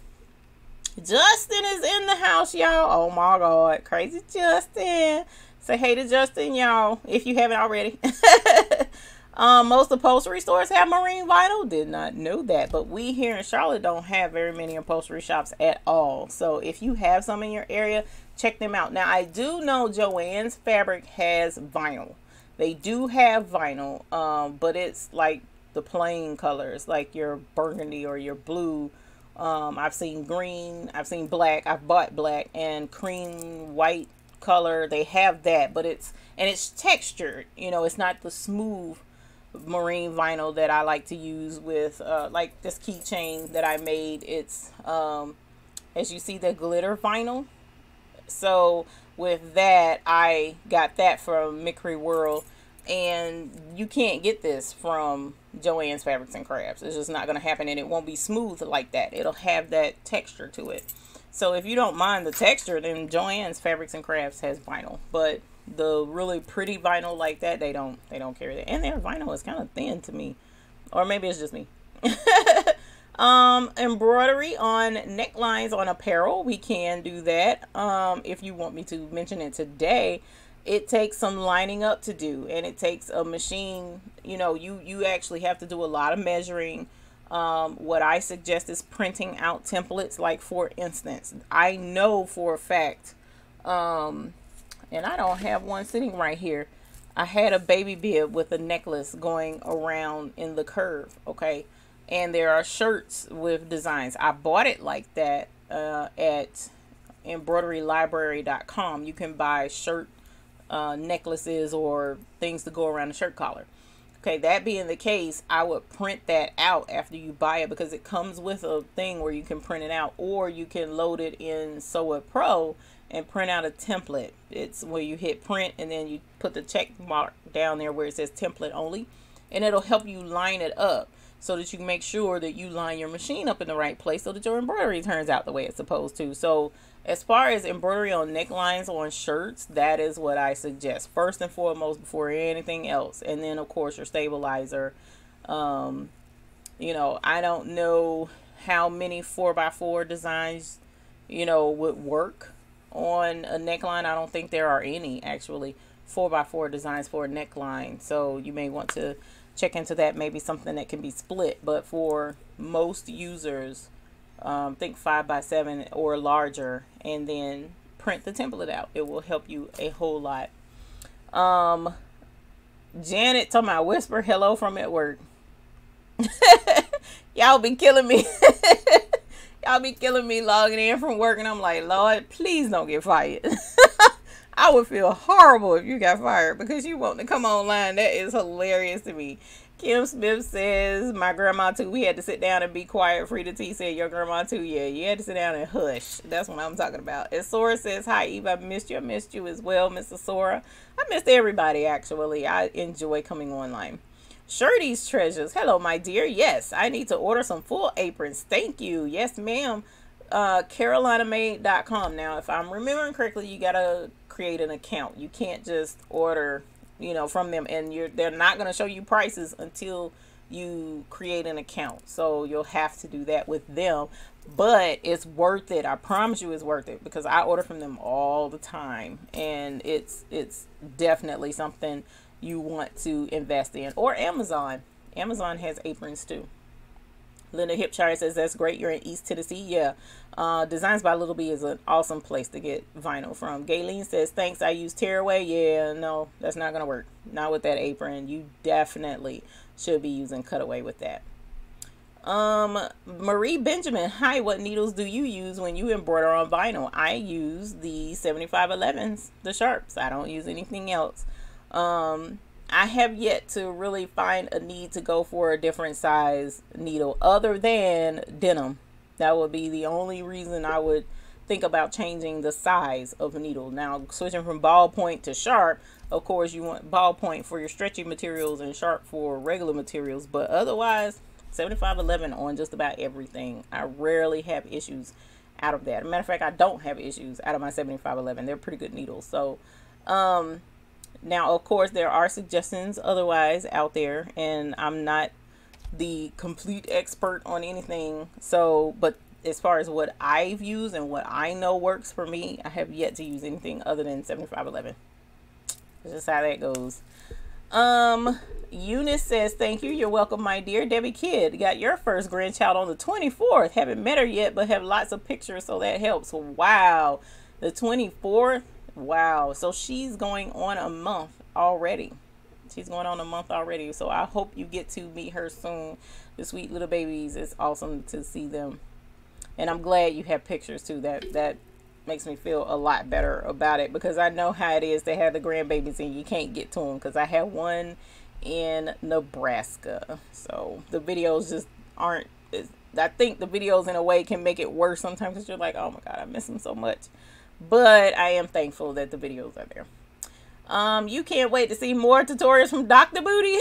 Justin is in the house, y'all. Oh my God. Crazy Justin. Say hey to Justin, y'all, if you haven't already. Most upholstery stores have marine vinyl. Did not know that. But we here in Charlotte don't have very many upholstery shops at all. So if you have some in your area, check them out. Now, I do know Joann's Fabric has vinyl. They do have vinyl, but it's like the plain colors, like your burgundy or your blue. I've seen green, I've seen black, I've bought black and cream white color. They have that, but it's textured, you know, it's not the smooth marine vinyl that I like to use with like this keychain that I made. It's as you see, the glitter vinyl. So with that, I got that from Mickery World, and you can't get this from Joann's Fabrics and Crafts. It's just not going to happen, and it won't be smooth like that. It'll have that texture to it. So if you don't mind the texture, then Joann's Fabrics and Crafts has vinyl. But the really pretty vinyl like that, they don't carry that. And their vinyl is kind of thin to me, or maybe it's just me. Embroidery on necklines on apparel, we can do that. If you want me to mention it today, it takes some lining up to do, and it takes a machine. You know, you actually have to do a lot of measuring. What I suggest is printing out templates. Like, for instance, I know for a fact, and I don't have one sitting right here, I had a baby bib with a necklace going around in the curve, okay? And there are shirts with designs. I bought it like that at embroiderylibrary.com. You can buy shirt necklaces or things to go around the shirt collar. Okay, that being the case, I would print that out after you buy it, because it comes with a thing where you can print it out, or you can load it in Sew It Pro and print out a template. It's where you hit print and then you put the check mark down there where it says template only, and it'll help you line it up so that you can make sure that you line your machine up in the right place so that your embroidery turns out the way it's supposed to. So as far as embroidery on necklines on shirts, that is what I suggest first and foremost before anything else. And then of course your stabilizer. You know, I don't know how many 4x4 designs, you know, would work on a neckline. I don't think there are any actually 4x4 designs for a neckline. So you may want to check into that, maybe something that can be split. But for most users, think 5x7 or larger, and then print the template out. It will help you a whole lot. Janet told me I whisper hello from at work. Y'all be killing me. Y'all be killing me logging in from work, and I'm like, Lord, please don't get fired. I would feel horrible if you got fired because you want to come online. That is hilarious to me. Kim Smith says, my grandma too. We had to sit down and be quiet. Frida T said, your grandma too. Yeah, you had to sit down and hush. That's what I'm talking about. And Sora says, hi, Eve. I missed you. I missed you as well, Mr. Sora. I missed everybody, actually. I enjoy coming online. Shirty's Treasures. Hello, my dear. Yes, I need to order some full aprons. Thank you. Yes, ma'am. CarolinaMade.com. Now, if I'm remembering correctly, you got to create an account. You can't just order, you know, from them, and they're not going to show you prices until you create an account. So you'll have to do that with them, but it's worth it. I promise you it's worth it, because I order from them all the time, and it's definitely something you want to invest in. Or Amazon. Amazon has aprons too. Linda Hipshire says, that's great. You're in East Tennessee. Yeah. Designs by Little B is an awesome place to get vinyl from. Gayleen says, thanks. I use tearaway. Yeah, no, that's not going to work. Not with that apron. You definitely should be using cutaway with that. Marie Benjamin. Hi, what needles do you use when you embroider on vinyl? I use the 7511s, the sharps. I don't use anything else. I have yet to really find a need to go for a different size needle other than denim. That would be the only reason I would think about changing the size of a needle. Now, switching from ballpoint to sharp, of course, you want ballpoint for your stretchy materials and sharp for regular materials. But otherwise, 7511 on just about everything. I rarely have issues out of that. As a matter of fact, I don't have issues out of my 7511. They're pretty good needles. So, now, of course, there are suggestions otherwise out there, and I'm not the complete expert on anything. So, but as far as what I've used and what I know works for me, I have yet to use anything other than 7511. That's just how that goes. Eunice says, thank you. You're welcome, my dear. Debbie Kidd, got your first grandchild on the 24th. Haven't met her yet, but have lots of pictures, so that helps. Wow. The 24th. Wow. So she's going on a month already. She's going on a month already. So I hope you get to meet her soon. The sweet little babies. It's awesome to see them. And I'm glad you have pictures too. That makes me feel a lot better about it, because I know how it is to have the grandbabies and you can't get to them, because I have one in Nebraska. So the videos just aren't, I think the videos in a way can make it worse sometimes, because you're like, oh my God, I miss them so much. But I am thankful that the videos are there. You can't wait to see more tutorials from Dr. Booty.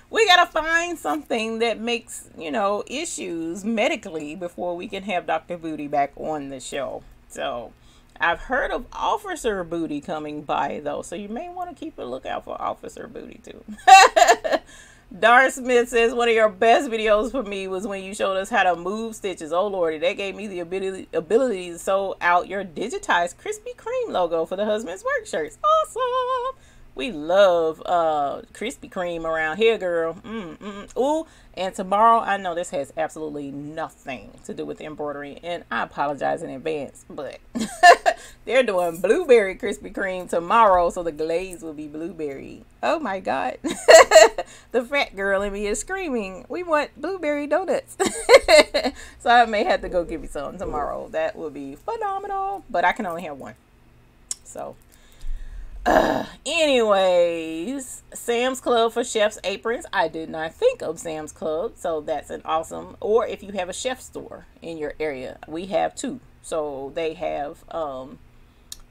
We gotta find something that makes, you know, issues medically before we can have Dr. Booty back on the show. So I've heard of Officer Booty coming by though, so you may want to keep a lookout for Officer Booty too. Dar Smith says, one of your best videos for me was when you showed us how to move stitches. Oh lordy, that gave me the ability to sew out your digitized Krispy Kreme logo for the husband's work shirts. Awesome. We love Krispy Kreme around here, girl. Ooh, and tomorrow, I know this has absolutely nothing to do with embroidery, and I apologize in advance, but they're doing blueberry Krispy Kreme tomorrow, so the glaze will be blueberry. Oh my God. The fat girl in me is screaming, we want blueberry donuts. So I may have to go get me some tomorrow. That will be phenomenal, but I can only have one. So anyways, Sam's Club for chef's aprons. I did not think of Sam's Club, so that's an awesome. Or if you have a chef store in your area, we have two. So they have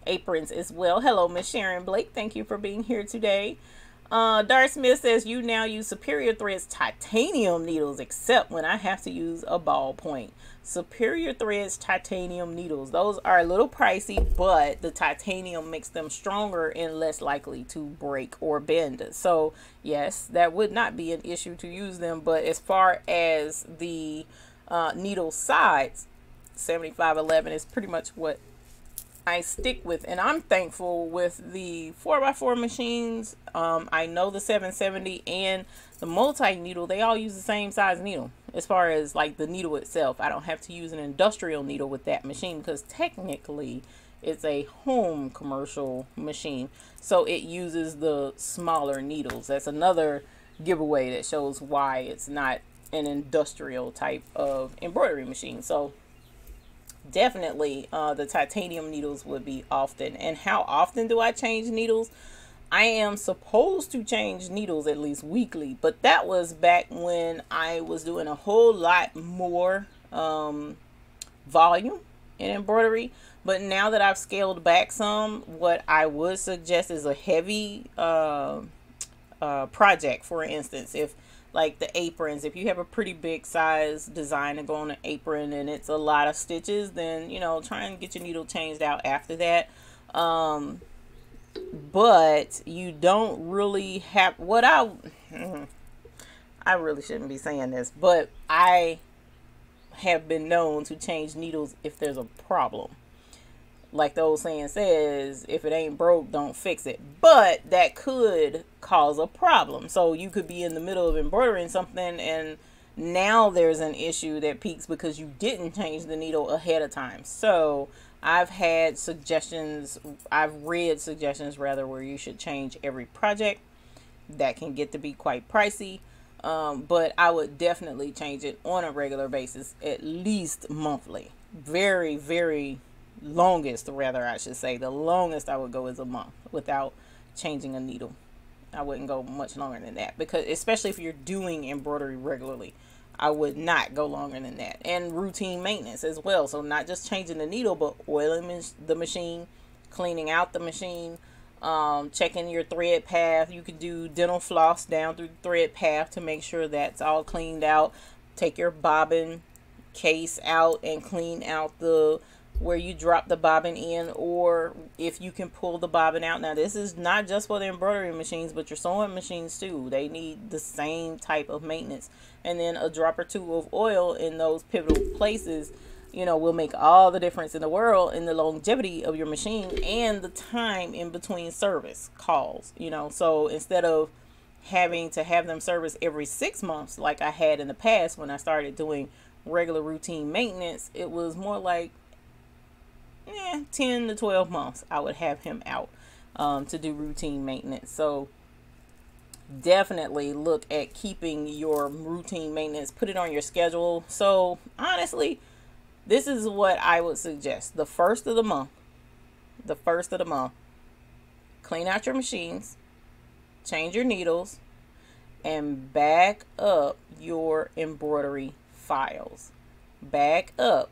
aprons as well. Hello, Miss Sharon Blake. Thank you for being here today. Dar Smith says, you now use Superior Threads titanium needles, except when I have to use a ballpoint. Superior Threads titanium needles. Those are a little pricey, but the titanium makes them stronger and less likely to break or bend. So yes, that would not be an issue to use them. But as far as the needle size, 7511 is pretty much what I stick with, and I'm thankful with the 4x4 machines. I know the 770 and the multi-needle, they all use the same size needle. As far as like the needle itself, I don't have to use an industrial needle with that machine, because technically it's a home commercial machine, so it uses the smaller needles. That's another giveaway that shows why it's not an industrial type of embroidery machine. So definitely the titanium needles would be often. And how often do I change needles? I am supposed to change needles at least weekly, but that was back when I was doing a whole lot more volume in embroidery. But now that I've scaled back some, what I would suggest is a heavy project. For instance, if like the aprons, if you have a pretty big size design to go on an apron and it's a lot of stitches, then, you know, try and get your needle changed out after that. But you don't really have what I really shouldn't be saying this, but I have been known to change needles if there's a problem. Like the old saying says, if it ain't broke, don't fix it. But that could cause a problem. So you could be in the middle of embroidering something and now there's an issue that peaks because you didn't change the needle ahead of time. So I've had suggestions, I've read suggestions rather, where you should change every project. That can get to be quite pricey. But I would definitely change it on a regular basis, at least monthly. Very, very longest, rather I should say, the longest I would go is a month without changing a needle. I wouldn't go much longer than that, because especially if you're doing embroidery regularly, I would not go longer than that. And routine maintenance as well. So not just changing the needle, but oiling the machine, cleaning out the machine, checking your thread path. You could do dental floss down through the thread path to make sure that's all cleaned out. Take your bobbin case out and clean out the where you drop the bobbin in, or if you can pull the bobbin out. Now this is not just for the embroidery machines, but your sewing machines too. They need the same type of maintenance. And then a drop or two of oil in those pivotal places, you know, will make all the difference in the world in the longevity of your machine and the time in between service calls, you know. So instead of having to have them service every 6 months like I had in the past when I started doing regular routine maintenance, it was more like 10 to 12 months I would have him out to do routine maintenance. So definitely look at keeping your routine maintenance, put it on your schedule. So honestly, this is what I would suggest. The first of the month, clean out your machines, change your needles, and back up your embroidery files. Back up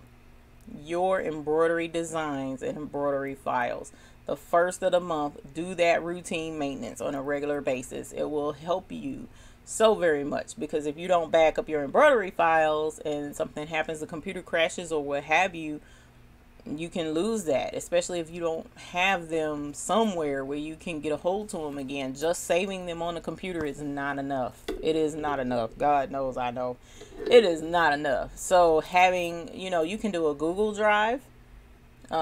your embroidery designs and embroidery files. The first of the month, do that routine maintenance on a regular basis. It will help you so very much, because if you don't back up your embroidery files and something happens, the computer crashes or what have you, you can lose that, especially if you don't have them somewhere where you can get a hold to them again. Just saving them on the computer is not enough. It is not enough. God knows I know. It is not enough. So having, you know, you can do a Google Drive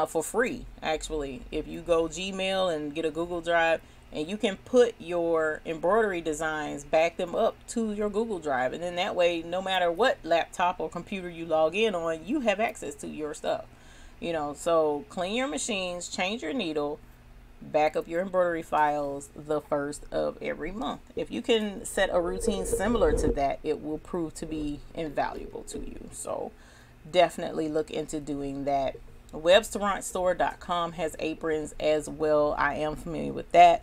for free, actually. If you go Gmail and get a Google Drive, and you can put your embroidery designs, back them up to your Google Drive. And then that way, no matter what laptop or computer you log in on, you have access to your stuff. You know, so clean your machines, change your needle, back up your embroidery files the first of every month. If you can set a routine similar to that, it will prove to be invaluable to you. So definitely look into doing that. Webstaurantstore.com has aprons as well. I am familiar with that.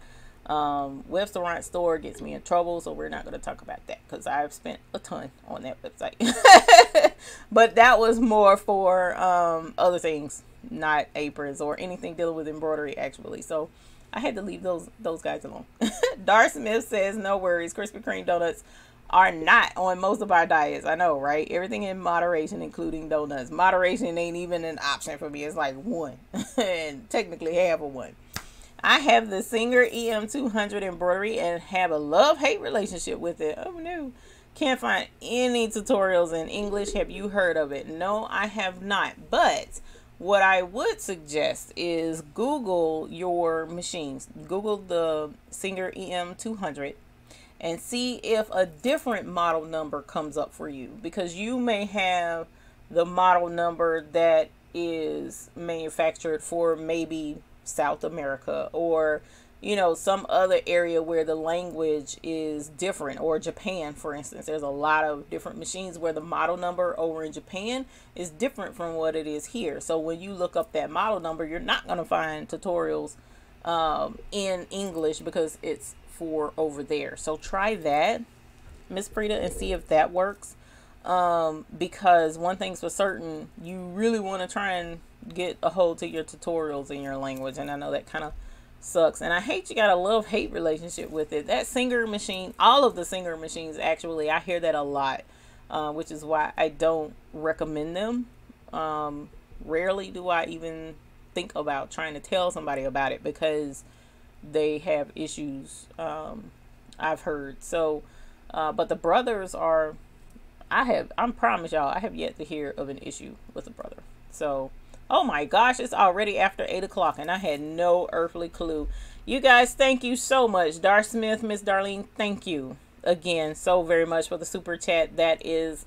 Webstaurant Store gets me in trouble, so we're not going to talk about that because I've spent a ton on that website. But that was more for other things, not aprons or anything dealing with embroidery, actually. So I had to leave those guys alone. Dar Smith says, no worries, Krispy Kreme donuts are not on most of our diets. I know, right? Everything in moderation, including donuts. Moderation ain't even an option for me. It's like one and technically half of one. I have the Singer EM200 embroidery and have a love-hate relationship with it. Oh no. Can't find any tutorials in English. Have you heard of it? No, I have not. But what I would suggest is Google your machines. Google the Singer EM200 and see if a different model number comes up for you. Because you may have the model number that is manufactured for maybe South America, or you know, some other area where the language is different, or Japan, for instance. There's a lot of different machines where the model number over in Japan is different from what it is here. So when you look up that model number, you're not going to find tutorials in English because it's for over there. So try that, Miss Frida, and see if that works. Because one thing's for certain, you really want to try and get a hold to your tutorials in your language, and I know that kind of sucks, and I hate you got a love-hate relationship with it. That Singer machine, all of the Singer machines, actually, I hear that a lot, which is why I don't recommend them. Rarely do I even think about trying to tell somebody about it because they have issues, I've heard. So but the brothers are, I promise y'all, I have yet to hear of an issue with a brother. So oh my gosh, it's already after 8 o'clock and I had no earthly clue. You guys, thank you so much. Dar Smith, Miss Darlene, thank you again so very much for the super chat. That is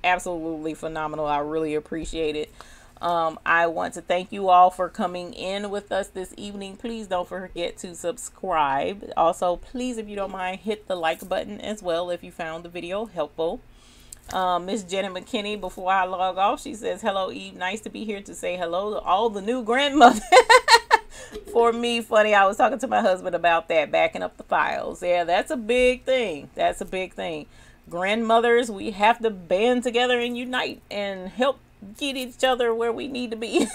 absolutely phenomenal. I really appreciate it. I want to thank you all for coming in with us this evening. Please don't forget to subscribe. Also, please, if you don't mind, hit the like button as well if you found the video helpful. Miss Janet McKinney, before I log off, she says, hello Eve, nice to be here to say hello to all the new grandmothers. For me, funny, I was talking to my husband about that, backing up the files. Yeah, that's a big thing. That's a big thing. Grandmothers, we have to band together and unite and help get each other where we need to be.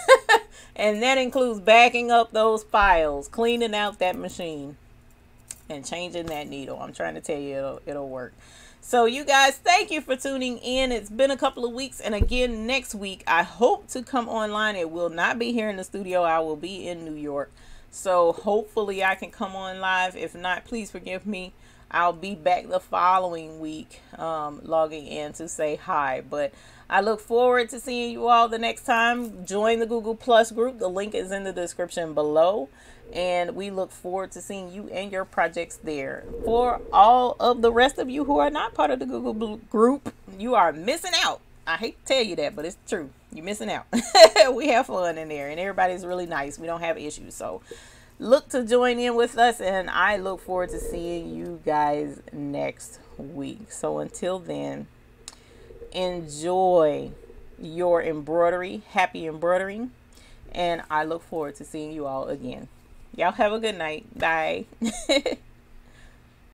And that includes backing up those files, cleaning out that machine, and changing that needle. I'm trying to tell you, it'll work. So you guys, thank you for tuning in. It's been a couple of weeks, and again next week I hope to come online. It will not be here in the studio. I will be in New York, so hopefully I can come on live. If not, please forgive me. I'll be back the following week, logging in to say hi. But I look forward to seeing you all the next time. Join the Google Plus group. The link is in the description below. And we look forward to seeing you and your projects there. For all of the rest of you who are not part of the Google group, you are missing out. I hate to tell you that, but it's true. You're missing out. We have fun in there, and everybody's really nice. We don't have issues. So look to join in with us, and I look forward to seeing you guys next week. So until then, enjoy your embroidery. Happy embroidering. And I look forward to seeing you all again. Y'all have a good night. Bye.